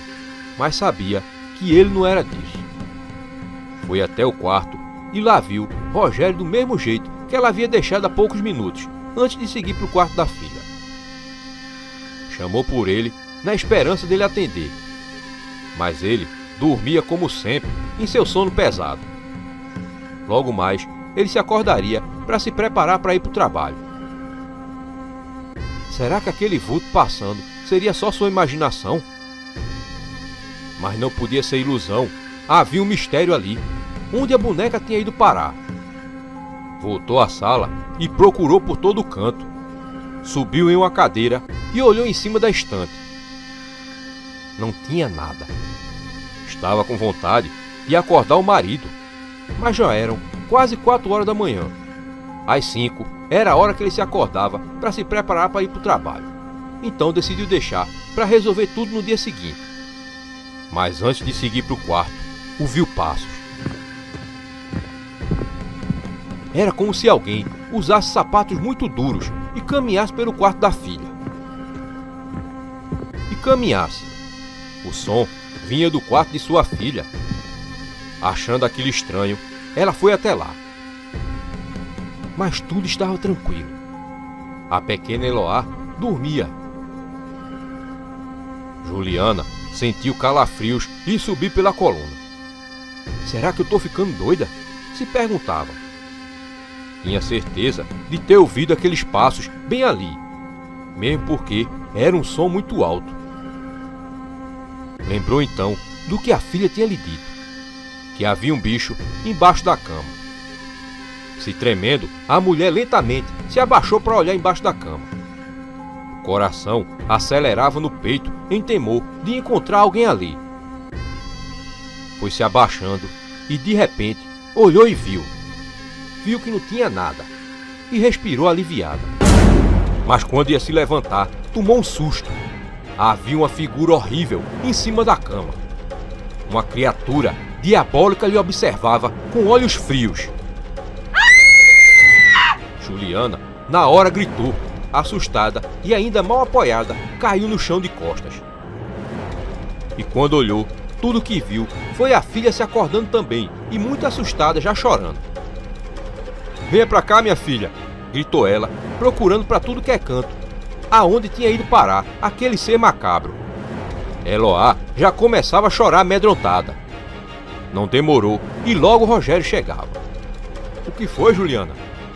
mas sabia que ele não era disso. Foi até o quarto e lá viu Rogério do mesmo jeito que ela havia deixado há poucos minutos, antes de seguir para o quarto da filha. Chamou por ele, na esperança dele atender. Mas ele dormia como sempre, em seu sono pesado. Logo mais, ele se acordaria para se preparar para ir para o trabalho. Será que aquele vulto passando seria só sua imaginação? Mas não podia ser ilusão. Havia um mistério ali, onde a boneca tinha ido parar. Voltou à sala e procurou por todo o canto. Subiu em uma cadeira e olhou em cima da estante. Não tinha nada. Estava com vontade de acordar o marido, mas já eram quase 4 horas da manhã. Às 5 era a hora que ele se acordava para se preparar para ir para o trabalho. Então decidiu deixar para resolver tudo no dia seguinte. Mas antes de seguir para o quarto, ouviu passos. Era como se alguém usasse sapatos muito duros e caminhasse pelo quarto da filha. E caminhasse. O som vinha do quarto de sua filha. Achando aquilo estranho, ela foi até lá. Mas tudo estava tranquilo. A pequena Eloá dormia. Juliana sentiu calafrios e subiu pela coluna. Será que eu estou ficando doida? Se perguntava. Tinha certeza de ter ouvido aqueles passos bem ali, mesmo porque era um som muito alto. Lembrou então do que a filha tinha lhe dito, que havia um bicho embaixo da cama. Se tremendo, a mulher lentamente se abaixou para olhar embaixo da cama. O coração acelerava no peito em temor de encontrar alguém ali. Foi se abaixando e de repente olhou e viu. Viu que não tinha nada e respirou aliviada. Mas quando ia se levantar, tomou um susto. Havia uma figura horrível em cima da cama. Uma criatura diabólica lhe observava com olhos frios. Juliana, na hora, gritou, assustada e ainda mal apoiada, caiu no chão de costas. E quando olhou, tudo que viu foi a filha se acordando também e muito assustada, já chorando. Venha pra cá, minha filha, gritou ela, procurando para tudo que é canto, aonde tinha ido parar aquele ser macabro. Eloá já começava a chorar amedrontada. Não demorou e logo Rogério chegava. O que foi, Juliana?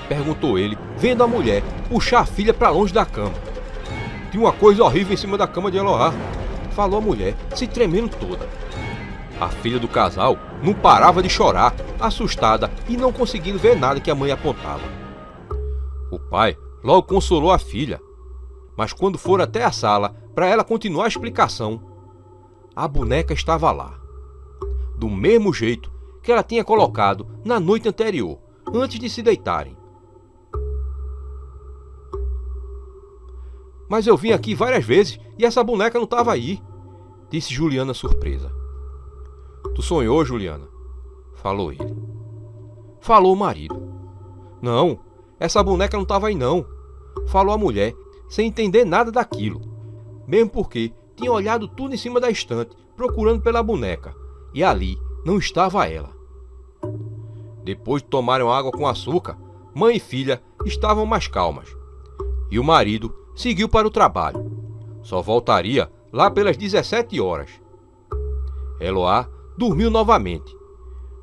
Perguntou ele, vendo a mulher puxar a filha para longe da cama. Tinha uma coisa horrível em cima da cama de Eloá, falou a mulher, se tremendo toda. A filha do casal não parava de chorar, assustada e não conseguindo ver nada que a mãe apontava. O pai logo consolou a filha, mas quando foram até a sala para ela continuar a explicação, a boneca estava lá, do mesmo jeito que ela tinha colocado na noite anterior, antes de se deitarem. Mas eu vim aqui várias vezes e essa boneca não estava aí, disse Juliana surpresa. Tu sonhou, Juliana? Falou ele. Falou o marido. Não, essa boneca não estava aí não, falou a mulher, sem entender nada daquilo, mesmo porque tinha olhado tudo em cima da estante, procurando pela boneca, e ali não estava ela. Depois de tomarem água com açúcar, mãe e filha estavam mais calmas, e o marido seguiu para o trabalho. Só voltaria lá pelas 17 horas. Eloá dormiu novamente,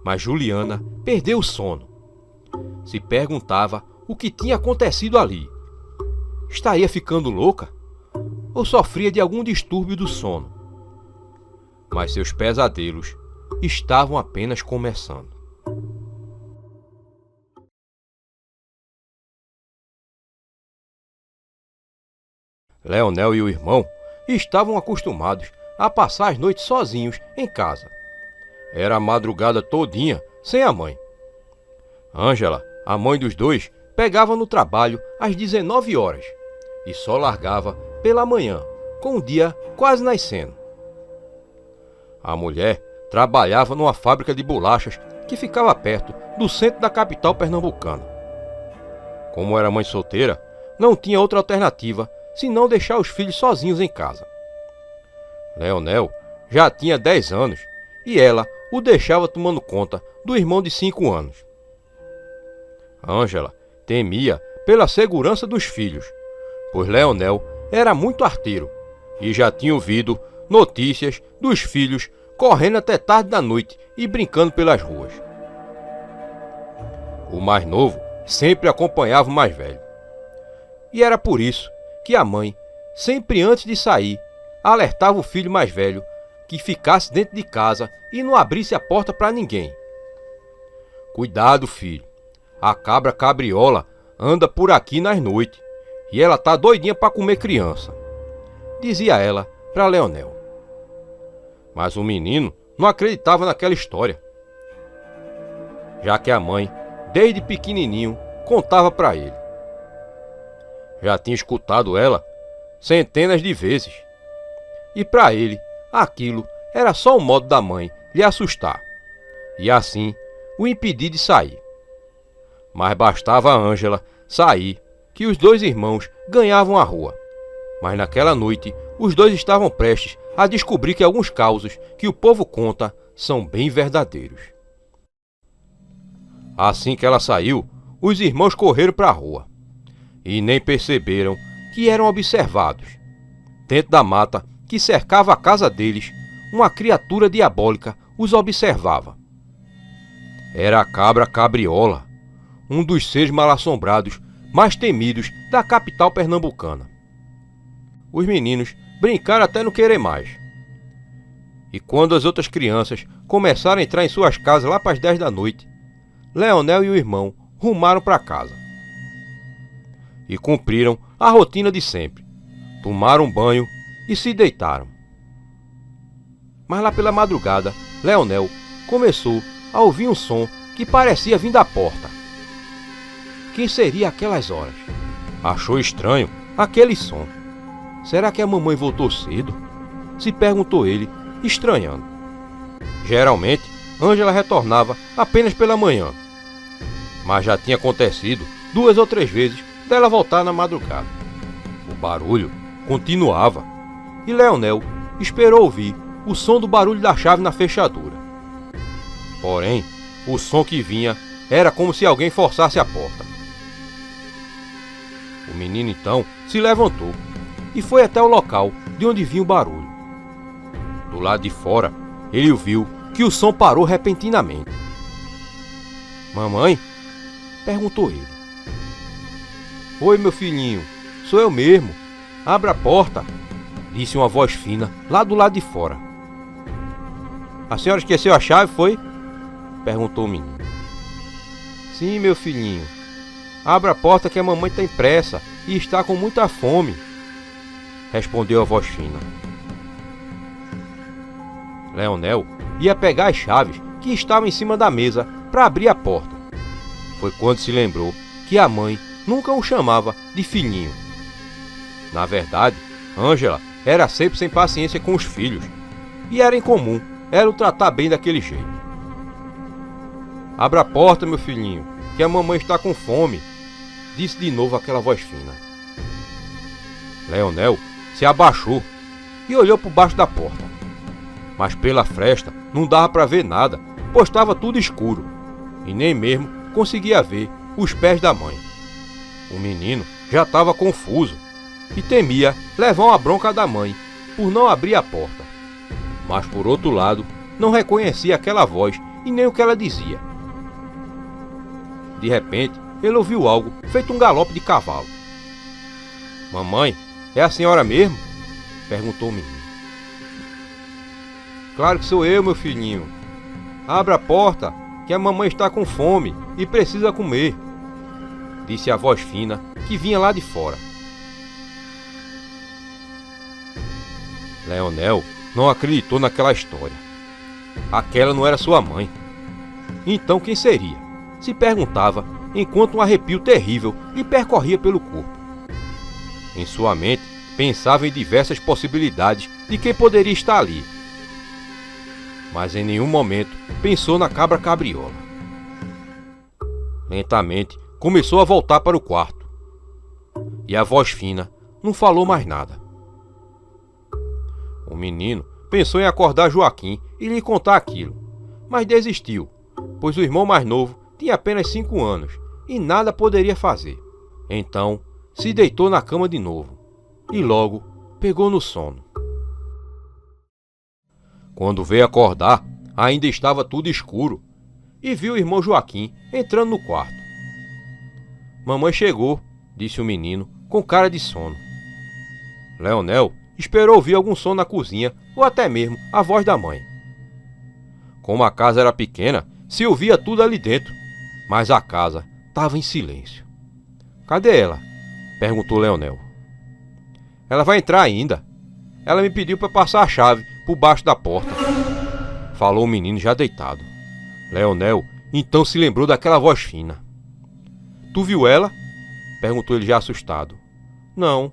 mas Juliana perdeu o sono. Se perguntava o que tinha acontecido ali. Estaria ficando louca? Ou sofria de algum distúrbio do sono? Mas seus pesadelos estavam apenas começando. Leonel e o irmão estavam acostumados a passar as noites sozinhos em casa. Era a madrugada todinha sem a mãe. Ângela, a mãe dos dois, pegava no trabalho às 19 horas e só largava pela manhã, com o dia quase nascendo. A mulher trabalhava numa fábrica de bolachas que ficava perto do centro da capital pernambucana. Como era mãe solteira, não tinha outra alternativa senão deixar os filhos sozinhos em casa. Leonel já tinha 10 anos e ela o deixava tomando conta do irmão de 5 anos. Ângela temia pela segurança dos filhos, pois Leonel era muito arteiro e já tinha ouvido notícias dos filhos correndo até tarde da noite e brincando pelas ruas. O mais novo sempre acompanhava o mais velho. E era por isso que a mãe, sempre antes de sair, alertava o filho mais velho que ficasse dentro de casa e não abrisse a porta para ninguém. Cuidado, filho. A cabra cabriola anda por aqui nas noites e ela tá doidinha para comer criança, dizia ela para Leonel. Mas o menino não acreditava naquela história, já que a mãe, desde pequenininho, contava para ele. Já tinha escutado ela centenas de vezes, e para ele aquilo era só um modo da mãe lhe assustar e assim o impedir de sair. Mas bastava a Ângela sair que os dois irmãos ganhavam a rua. Mas naquela noite os dois estavam prestes a descobrir que alguns causos que o povo conta são bem verdadeiros. Assim que ela saiu, os irmãos correram para a rua e nem perceberam que eram observados. Dentro da mata que cercava a casa deles, uma criatura diabólica os observava. Era a cabra cabriola, um dos seres mal-assombrados mais temidos da capital pernambucana. Os meninos brincaram até não querer mais. E quando as outras crianças começaram a entrar em suas casas lá para as 10 da noite, Leonel e o irmão rumaram para casa. E cumpriram a rotina de sempre. Tomaram banho e se deitaram. Mas lá pela madrugada, Leonel começou a ouvir um som que parecia vir da porta. Quem seria aquelas horas? Achou estranho aquele som. Será que a mamãe voltou cedo? Se perguntou ele, estranhando. Geralmente, Ângela retornava apenas pela manhã, mas já tinha acontecido 2 ou 3 vezes dela voltar na madrugada. O barulho continuava e Leonel esperou ouvir o som do barulho da chave na fechadura. Porém, o som que vinha era como se alguém forçasse a porta. O menino então se levantou e foi até o local de onde vinha o barulho. Do lado de fora, ele viu que o som parou repentinamente. Mamãe? Perguntou ele. Oi, meu filhinho, sou eu mesmo, Abra a porta, disse uma voz fina, lá do lado de fora. A senhora esqueceu a chave, foi? Perguntou o menino. Sim, meu filhinho. Abra a porta que a mamãe tem pressa e está com muita fome, respondeu a voz fina. Leonel ia pegar as chaves que estavam em cima da mesa para abrir a porta. Foi quando se lembrou que a mãe nunca o chamava de filhinho. Na verdade, Ângela era sempre sem paciência com os filhos, e era incomum ela o tratar bem daquele jeito. Abra a porta, meu filhinho, que a mamãe está com fome, disse de novo aquela voz fina. Leonel se abaixou e olhou por baixo da porta. Mas pela fresta não dava para ver nada, pois estava tudo escuro, e nem mesmo conseguia ver os pés da mãe. O menino já estava confuso e temia levar uma bronca da mãe por não abrir a porta. Mas por outro lado, não reconhecia aquela voz e nem o que ela dizia. De repente, ele ouviu algo feito um galope de cavalo. Mamãe, é a senhora mesmo? Perguntou o menino. Claro que sou eu, meu filhinho. Abra a porta, que a mamãe está com fome e precisa comer, disse a voz fina que vinha lá de fora. Leonel não acreditou naquela história. Aquela não era sua mãe. Então quem seria? Se perguntava enquanto um arrepio terrível lhe percorria pelo corpo. Em sua mente, pensava em diversas possibilidades de quem poderia estar ali. Mas em nenhum momento pensou na cabra cabriola. Lentamente, começou a voltar para o quarto. E a voz fina não falou mais nada. O menino pensou em acordar Joaquim e lhe contar aquilo, mas desistiu, pois o irmão mais novo tinha apenas 5 anos e nada poderia fazer. Então, se deitou na cama de novo e logo pegou no sono. Quando veio acordar, ainda estava tudo escuro e viu o irmão Joaquim entrando no quarto. Mamãe chegou, disse o menino com cara de sono. Leonel esperou ouvir algum som na cozinha ou até mesmo a voz da mãe. Como a casa era pequena, se ouvia tudo ali dentro, mas a casa estava em silêncio. Cadê ela? Perguntou Leonel. Ela vai entrar ainda. Ela me pediu para passar a chave por baixo da porta, falou o menino já deitado. Leonel então se lembrou daquela voz fina. Tu viu ela? Perguntou ele já assustado. Não,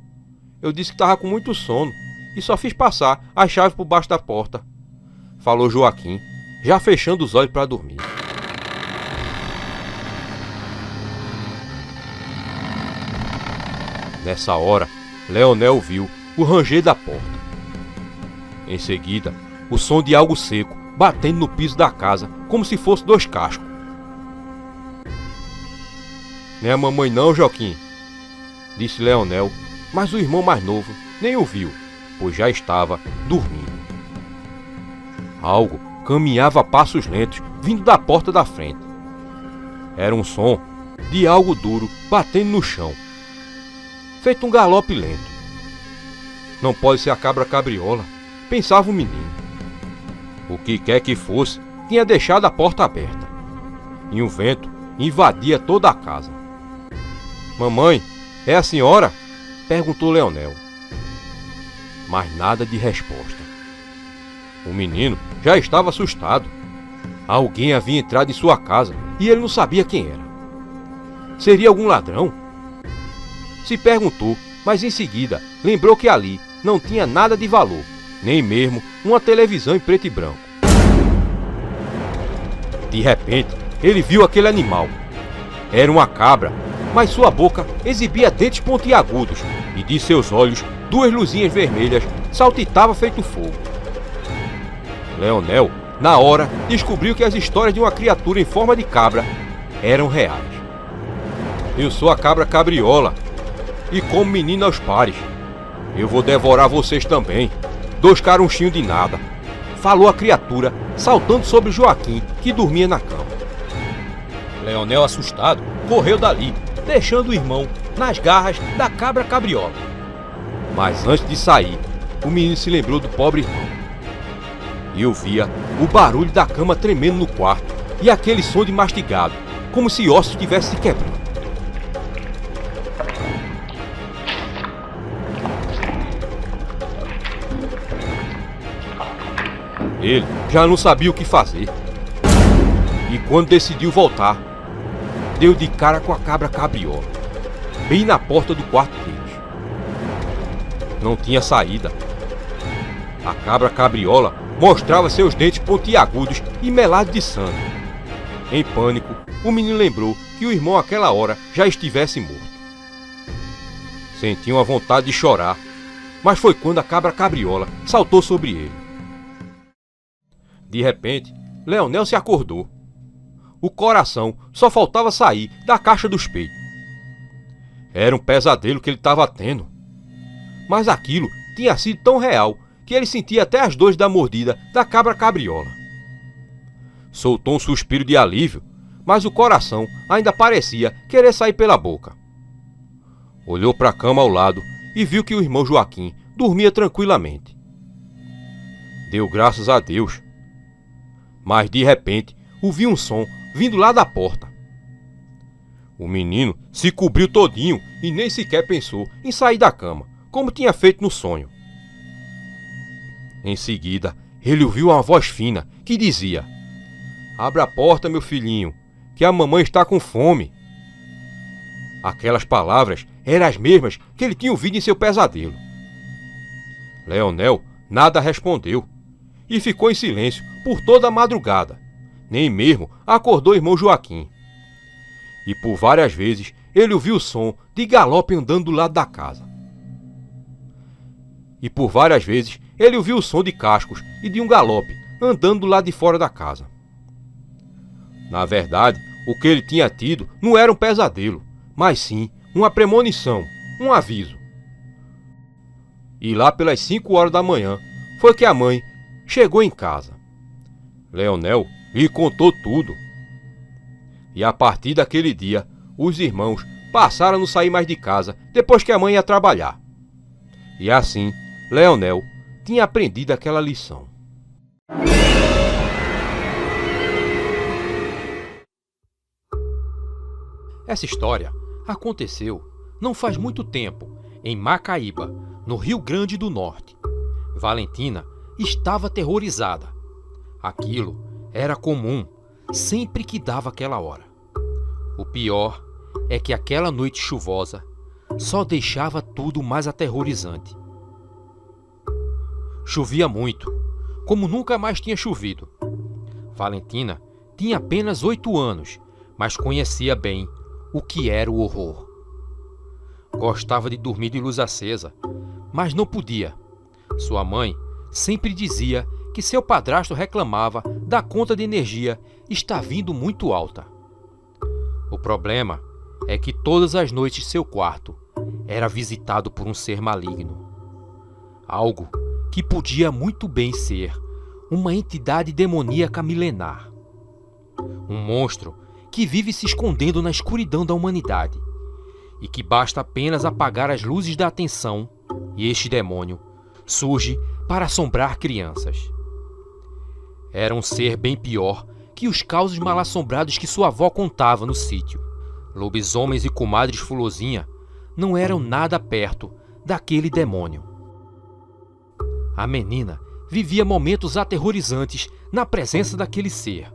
eu disse que estava com muito sono e só fiz passar a chave por baixo da porta, falou Joaquim, já fechando os olhos para dormir. Nessa hora, Leonel viu o ranger da porta. Em seguida, o som de algo seco batendo no piso da casa, como se fosse 2 cascos. Nem a mamãe não, Joaquim, disse Leonel, mas o irmão mais novo nem o viu, pois já estava dormindo. Algo caminhava a passos lentos, vindo da porta da frente. Era um som de algo duro batendo no chão, feito um galope lento. Não pode ser a cabra cabriola, pensava o menino. O que quer que fosse, tinha deixado a porta aberta, e um vento invadia toda a casa. Mamãe, é a senhora? Perguntou Leonel. Mas nada de resposta. O menino já estava assustado. Alguém havia entrado em sua casa e ele não sabia quem era. Seria algum ladrão? Se perguntou, mas em seguida lembrou que ali não tinha nada de valor, nem mesmo uma televisão em preto e branco. De repente, ele viu aquele animal. Era uma cabra, mas sua boca exibia dentes pontiagudos e de seus olhos 2 luzinhas vermelhas saltitavam feito fogo. Leonel, na hora, descobriu que as histórias de uma criatura em forma de cabra eram reais. Eu sou a cabra cabriola e como menino aos pares. Eu vou devorar vocês também, 2 carunchinhos de nada, falou a criatura, saltando sobre Joaquim, que dormia na cama. Leonel, assustado, correu dali, deixando o irmão nas garras da cabra cabriola. Mas antes de sair, o menino se lembrou do pobre irmão. E ouvia o barulho da cama tremendo no quarto e aquele som de mastigado, como se ossos estivessem se quebrando. Ele já não sabia o que fazer. E quando decidiu voltar, deu de cara com a cabra cabriola, bem na porta do quarto deles. Não tinha saída. A cabra cabriola mostrava seus dentes pontiagudos e melados de sangue. Em pânico, o menino lembrou que o irmão àquela hora já estivesse morto. Sentiu uma vontade de chorar, mas foi quando a cabra cabriola saltou sobre ele. De repente, Leonel se acordou. O coração só faltava sair da caixa dos peitos. Era um pesadelo que ele estava tendo. Mas aquilo tinha sido tão real que ele sentia até as dores da mordida da cabra cabriola. Soltou um suspiro de alívio, mas o coração ainda parecia querer sair pela boca. Olhou para a cama ao lado e viu que o irmão Joaquim dormia tranquilamente. Deu graças a Deus. Mas de repente ouviu um som vindo lá da porta. O menino se cobriu todinho e nem sequer pensou em sair da cama, como tinha feito no sonho. Em seguida, ele ouviu uma voz fina que dizia: "Abra a porta, meu filhinho, que a mamãe está com fome." Aquelas palavras eram as mesmas que ele tinha ouvido em seu pesadelo. Leonel nada respondeu e ficou em silêncio por toda a madrugada. Nem mesmo acordou o irmão Joaquim. E por várias vezes ele ouviu o som de galope andando do lado da casa. E por várias vezes ele ouviu o som de cascos e de um galope andando do lado de fora da casa. Na verdade, o que ele tinha tido não era um pesadelo, mas sim uma premonição, um aviso. E lá pelas 5 horas da manhã foi que a mãe chegou em casa. Leonel lhe contou tudo. E a partir daquele dia, os irmãos passaram a não sair mais de casa depois que a mãe ia trabalhar. E assim, Leonel tinha aprendido aquela lição. Essa história aconteceu não faz muito tempo, em Macaíba, no Rio Grande do Norte. Valentina estava aterrorizada. Aquilo era comum sempre que dava aquela hora. O pior é que aquela noite chuvosa só deixava tudo mais aterrorizante. Chovia muito, como nunca mais tinha chovido. Valentina tinha apenas 8 anos, mas conhecia bem o que era o horror. Gostava de dormir de luz acesa, mas não podia. Sua mãe sempre dizia que seu padrasto reclamava da conta de energia estar vindo muito alta. O problema é que todas as noites seu quarto era visitado por um ser maligno. Algo que podia muito bem ser uma entidade demoníaca milenar. Um monstro que vive se escondendo na escuridão da humanidade e que basta apenas apagar as luzes da atenção e este demônio surge para assombrar crianças. Era um ser bem pior que os causos mal-assombrados que sua avó contava no sítio. Lobisomens e comadres Fulozinha não eram nada perto daquele demônio. A menina vivia momentos aterrorizantes na presença daquele ser.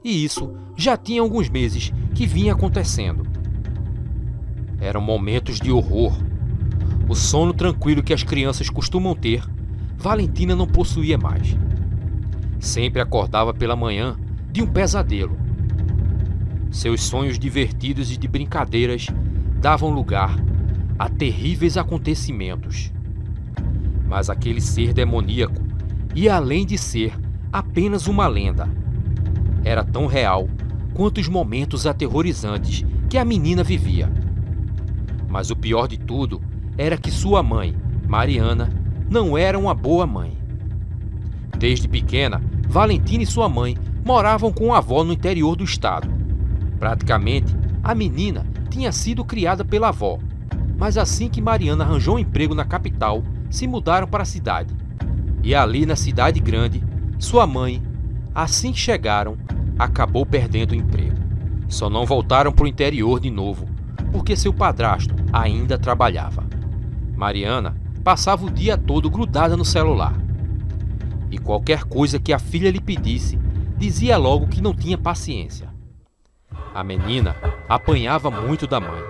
E isso já tinha alguns meses que vinha acontecendo. Eram momentos de horror. O sono tranquilo que as crianças costumam ter, Valentina não possuía mais. Sempre acordava pela manhã de um pesadelo. Seus sonhos divertidos e de brincadeiras davam lugar a terríveis acontecimentos. Mas aquele ser demoníaco ia além de ser apenas uma lenda. Era tão real quanto os momentos aterrorizantes que a menina vivia. Mas o pior de tudo era que sua mãe, Mariana, não era uma boa mãe. Desde pequena, Valentina e sua mãe moravam com a avó no interior do estado. Praticamente, a menina tinha sido criada pela avó. Mas assim que Mariana arranjou um emprego na capital, se mudaram para a cidade. E ali na cidade grande, sua mãe, assim que chegaram, acabou perdendo o emprego. Só não voltaram para o interior de novo, porque seu padrasto ainda trabalhava. Mariana passava o dia todo grudada no celular. E qualquer coisa que a filha lhe pedisse, dizia logo que não tinha paciência. A menina apanhava muito da mãe.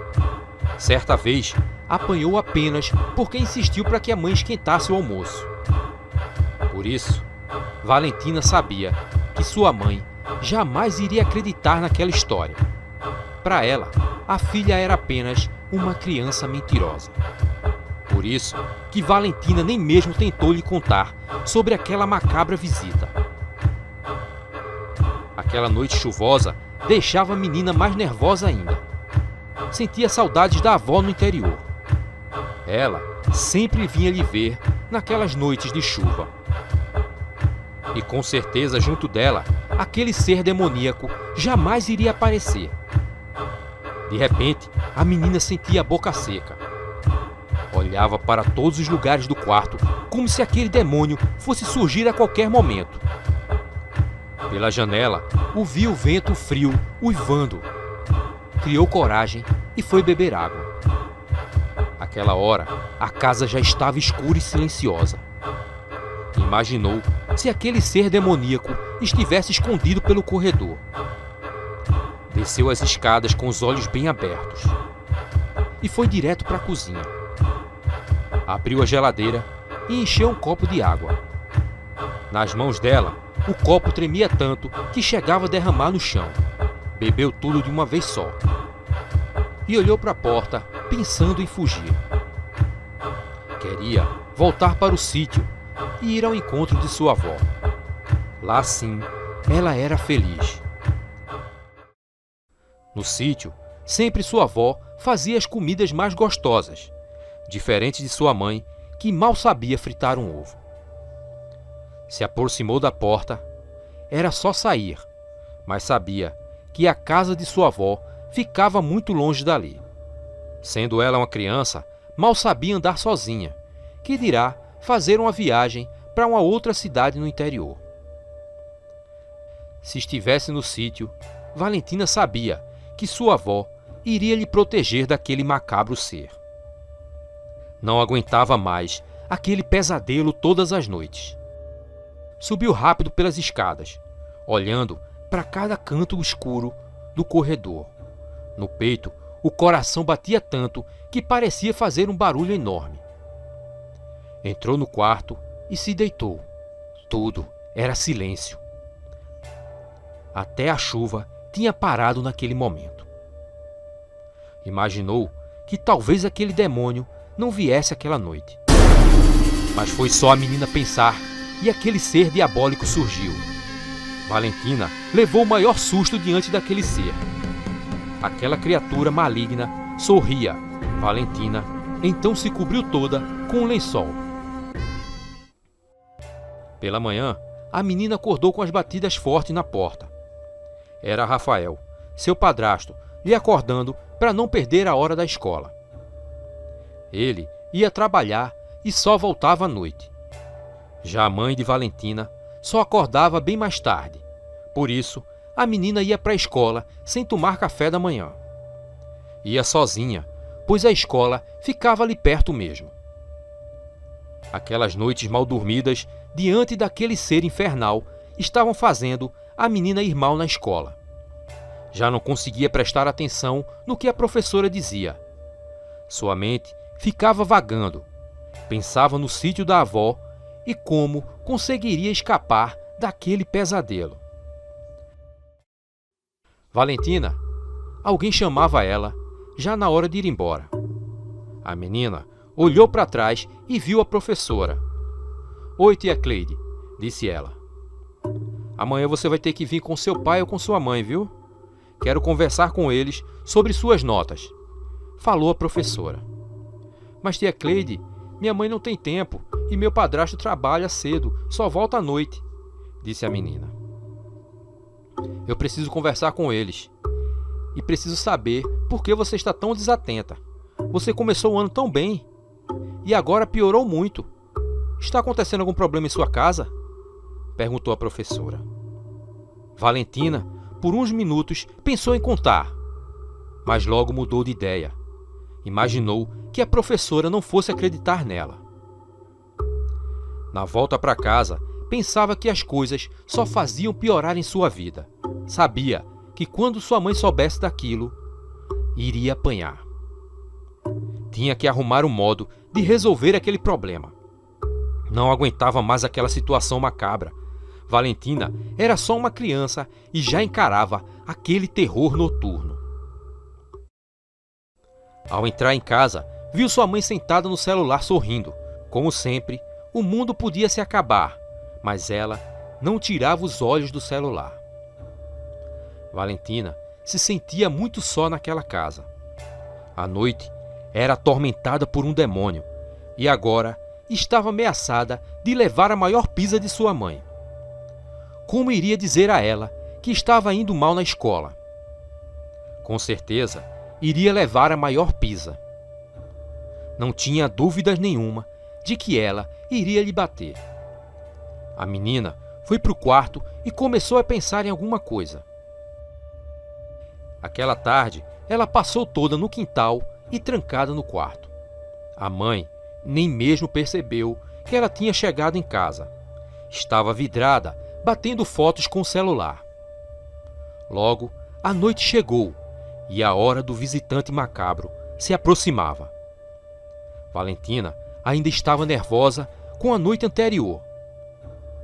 Certa vez, apanhou apenas porque insistiu para que a mãe esquentasse o almoço. Por isso, Valentina sabia que sua mãe jamais iria acreditar naquela história. Para ela, a filha era apenas uma criança mentirosa. Por isso que Valentina nem mesmo tentou lhe contar sobre aquela macabra visita. Aquela noite chuvosa deixava a menina mais nervosa ainda. Sentia saudades da avó no interior. Ela sempre vinha lhe ver naquelas noites de chuva. E com certeza junto dela, aquele ser demoníaco jamais iria aparecer. De repente, a menina sentia a boca seca. Olhava para todos os lugares do quarto, como se aquele demônio fosse surgir a qualquer momento. Pela janela, ouvia o vento frio uivando. Criou coragem e foi beber água. Aquela hora, a casa já estava escura e silenciosa. Imaginou se aquele ser demoníaco estivesse escondido pelo corredor. Desceu as escadas com os olhos bem abertos e foi direto para a cozinha. Abriu a geladeira e encheu um copo de água. Nas mãos dela, o copo tremia tanto que chegava a derramar no chão. Bebeu tudo de uma vez só. E olhou para a porta, pensando em fugir. Queria voltar para o sítio e ir ao encontro de sua avó. Lá sim, ela era feliz. No sítio, sempre sua avó fazia as comidas mais gostosas, diferente de sua mãe, que mal sabia fritar um ovo. Se aproximou da porta. Era só sair, mas sabia que a casa de sua avó ficava muito longe dali. Sendo ela uma criança, mal sabia andar sozinha, que dirá fazer uma viagem para uma outra cidade no interior. Se estivesse no sítio, Valentina sabia que sua avó iria lhe proteger daquele macabro ser. Não aguentava mais aquele pesadelo todas as noites. Subiu rápido pelas escadas, olhando para cada canto escuro do corredor. No peito, o coração batia tanto que parecia fazer um barulho enorme. Entrou no quarto e se deitou. Tudo era silêncio. Até a chuva tinha parado naquele momento. Imaginou que talvez aquele demônio não viesse aquela noite. Mas foi só a menina pensar e aquele ser diabólico surgiu. Valentina levou o maior susto diante daquele ser. Aquela criatura maligna sorria. Valentina então se cobriu toda com um lençol. Pela manhã, a menina acordou com as batidas fortes na porta. Era Rafael, seu padrasto, lhe acordando para não perder a hora da escola. Ele ia trabalhar e só voltava à noite. Já a mãe de Valentina só acordava bem mais tarde. Por isso, a menina ia para a escola sem tomar café da manhã. Ia sozinha, pois a escola ficava ali perto mesmo. Aquelas noites mal dormidas, diante daquele ser infernal, estavam fazendo a menina ir mal na escola. Já não conseguia prestar atenção no que a professora dizia. Sua mente ficava vagando. Pensava no sítio da avó e como conseguiria escapar daquele pesadelo. Valentina, alguém chamava ela, já na hora de ir embora. A menina olhou para trás e viu a professora. "Oi, tia Cleide", disse ela. "Amanhã você vai ter que vir com seu pai ou com sua mãe, viu? Quero conversar com eles sobre suas notas", falou a professora. "Mas, tia Cleide, minha mãe não tem tempo e meu padrasto trabalha cedo, só volta à noite", disse a menina. "Eu preciso conversar com eles e preciso saber por que você está tão desatenta. Você começou o ano tão bem e agora piorou muito. Está acontecendo algum problema em sua casa? Perguntou a professora. Valentina, por uns minutos, pensou em contar, mas logo mudou de ideia. Imaginou que a professora não fosse acreditar nela. Na volta para casa, pensava que as coisas só faziam piorar em sua vida. Sabia que quando sua mãe soubesse daquilo, iria apanhar. Tinha que arrumar um modo de resolver aquele problema. Não aguentava mais aquela situação macabra. Valentina era só uma criança e já encarava aquele terror noturno. Ao entrar em casa, viu sua mãe sentada no celular sorrindo. Como sempre, o mundo podia se acabar, mas ela não tirava os olhos do celular. Valentina se sentia muito só naquela casa. A noite era atormentada por um demônio e agora estava ameaçada de levar a maior pisa de sua mãe. Como iria dizer a ela que estava indo mal na escola? Com certeza, iria levar a maior pisa. Não tinha dúvidas nenhuma de que ela iria lhe bater. A menina foi para o quarto e começou a pensar em alguma coisa. Aquela tarde, ela passou toda no quintal e trancada no quarto. A mãe nem mesmo percebeu que ela tinha chegado em casa. Estava vidrada, batendo fotos com o celular. Logo, a noite chegou e a hora do visitante macabro se aproximava. Valentina ainda estava nervosa com a noite anterior,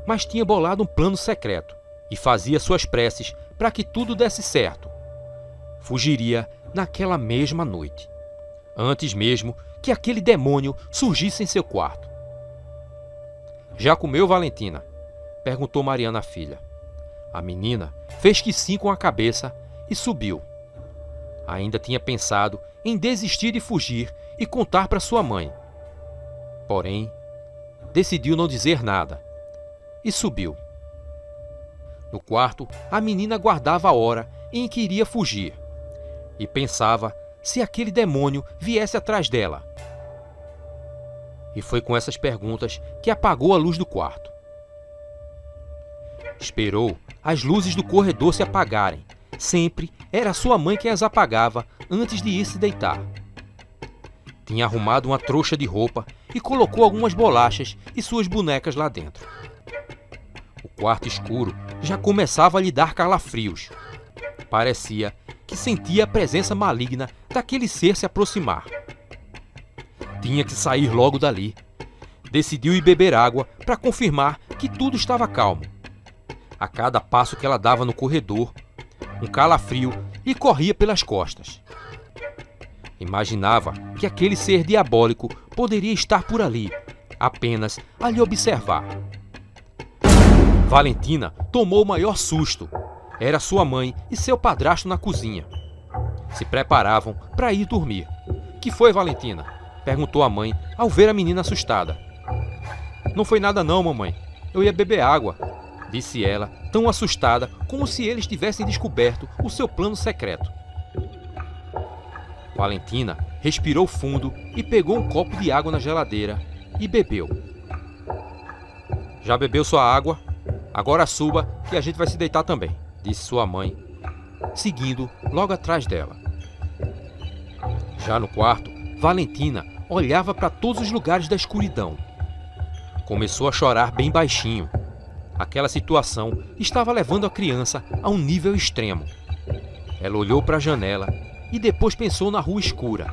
mas tinha bolado um plano secreto e fazia suas preces para que tudo desse certo. Fugiria naquela mesma noite, antes mesmo que aquele demônio surgisse em seu quarto. Já comeu, Valentina? Perguntou Mariana à filha. A menina fez que sim com a cabeça e subiu. Ainda tinha pensado em desistir de fugir e contar para sua mãe. Porém, decidiu não dizer nada e subiu. No quarto, a menina guardava a hora em que iria fugir e pensava se aquele demônio viesse atrás dela. E foi com essas perguntas que apagou a luz do quarto. Esperou as luzes do corredor se apagarem. Sempre era sua mãe quem as apagava antes de ir se deitar. Tinha arrumado uma trouxa de roupa e colocou algumas bolachas e suas bonecas lá dentro. O quarto escuro já começava a lhe dar calafrios. Parecia que sentia a presença maligna daquele ser se aproximar. Tinha que sair logo dali. Decidiu ir beber água para confirmar que tudo estava calmo. A cada passo que ela dava no corredor, um calafrio lhe corria pelas costas. Imaginava que aquele ser diabólico poderia estar por ali, apenas a lhe observar. Valentina tomou o maior susto. Era sua mãe e seu padrasto na cozinha. Se preparavam para ir dormir. "Que foi, Valentina?" perguntou a mãe ao ver a menina assustada. "Não foi nada não, mamãe. Eu ia beber água", disse ela, tão assustada como se eles tivessem descoberto o seu plano secreto. Valentina respirou fundo e pegou um copo de água na geladeira e bebeu. "Já bebeu sua água? Agora suba que a gente vai se deitar também", disse sua mãe, seguindo logo atrás dela. Já no quarto, Valentina olhava para todos os lugares da escuridão. Começou a chorar bem baixinho. Aquela situação estava levando a criança a um nível extremo. Ela olhou para a janela e depois pensou na rua escura.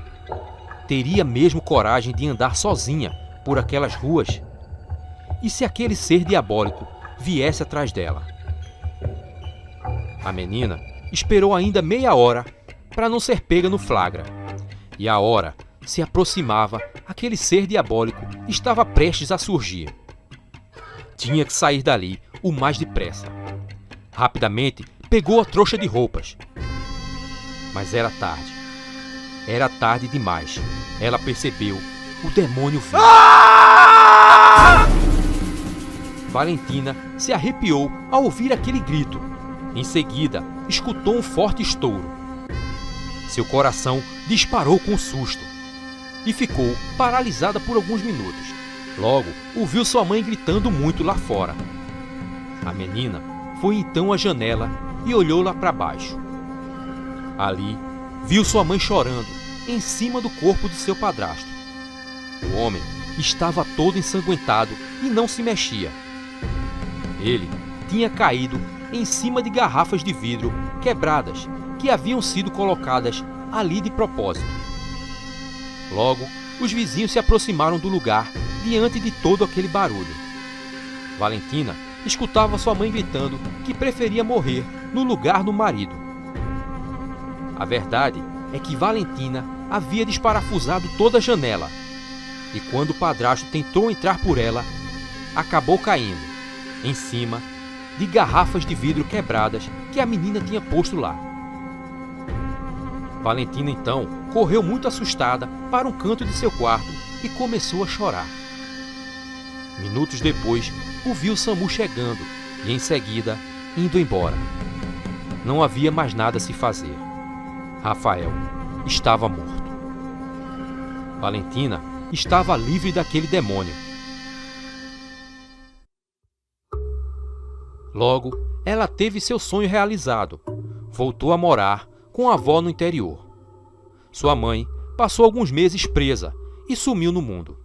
Teria mesmo coragem de andar sozinha por aquelas ruas? E se aquele ser diabólico viesse atrás dela? A menina esperou ainda meia hora para não ser pega no flagra. E a hora se aproximava, aquele ser diabólico estava prestes a surgir. Tinha que sair dali o mais depressa. Rapidamente pegou a trouxa de roupas. Mas era tarde. Era tarde demais. Ela percebeu. O demônio veio. Valentina se arrepiou ao ouvir aquele grito. Em seguida, escutou um forte estouro. Seu coração disparou com susto. e ficou paralisada por alguns minutos. Logo, ouviu sua mãe gritando muito lá fora. A menina foi então à janela e olhou lá para baixo. Ali, viu sua mãe chorando em cima do corpo de seu padrasto. O homem estava todo ensanguentado e não se mexia. Ele tinha caído em cima de garrafas de vidro quebradas que haviam sido colocadas ali de propósito. Logo, os vizinhos se aproximaram do lugar diante de todo aquele barulho. Valentina escutava sua mãe gritando que preferia morrer no lugar do marido. A verdade é que Valentina havia desparafusado toda a janela e quando o padrasto tentou entrar por ela, acabou caindo em cima de garrafas de vidro quebradas que a menina tinha posto lá. Valentina então correu muito assustada para um canto de seu quarto e começou a chorar. Minutos depois, ouviu o SAMU chegando e em seguida indo embora. Não havia mais nada a se fazer. Rafael estava morto. Valentina estava livre daquele demônio. Logo, ela teve seu sonho realizado. Voltou a morar com a avó no interior. Sua mãe passou alguns meses presa e sumiu no mundo.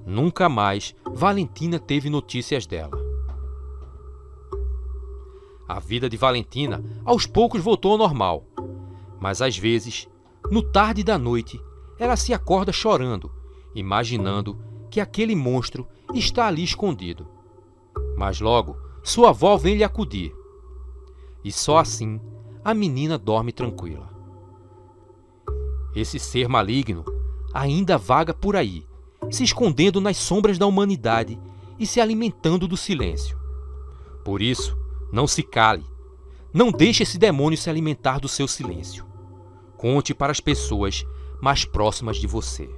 Nunca mais Valentina teve notícias dela. A vida de Valentina aos poucos voltou ao normal, mas às vezes, no tarde da noite, ela se acorda chorando, imaginando que aquele monstro está ali escondido. Mas logo, sua avó vem lhe acudir. E só assim, a menina dorme tranquila. Esse ser maligno ainda vaga por aí, se escondendo nas sombras da humanidade e se alimentando do silêncio. Por isso, não se cale. Não deixe esse demônio se alimentar do seu silêncio. Conte para as pessoas mais próximas de você.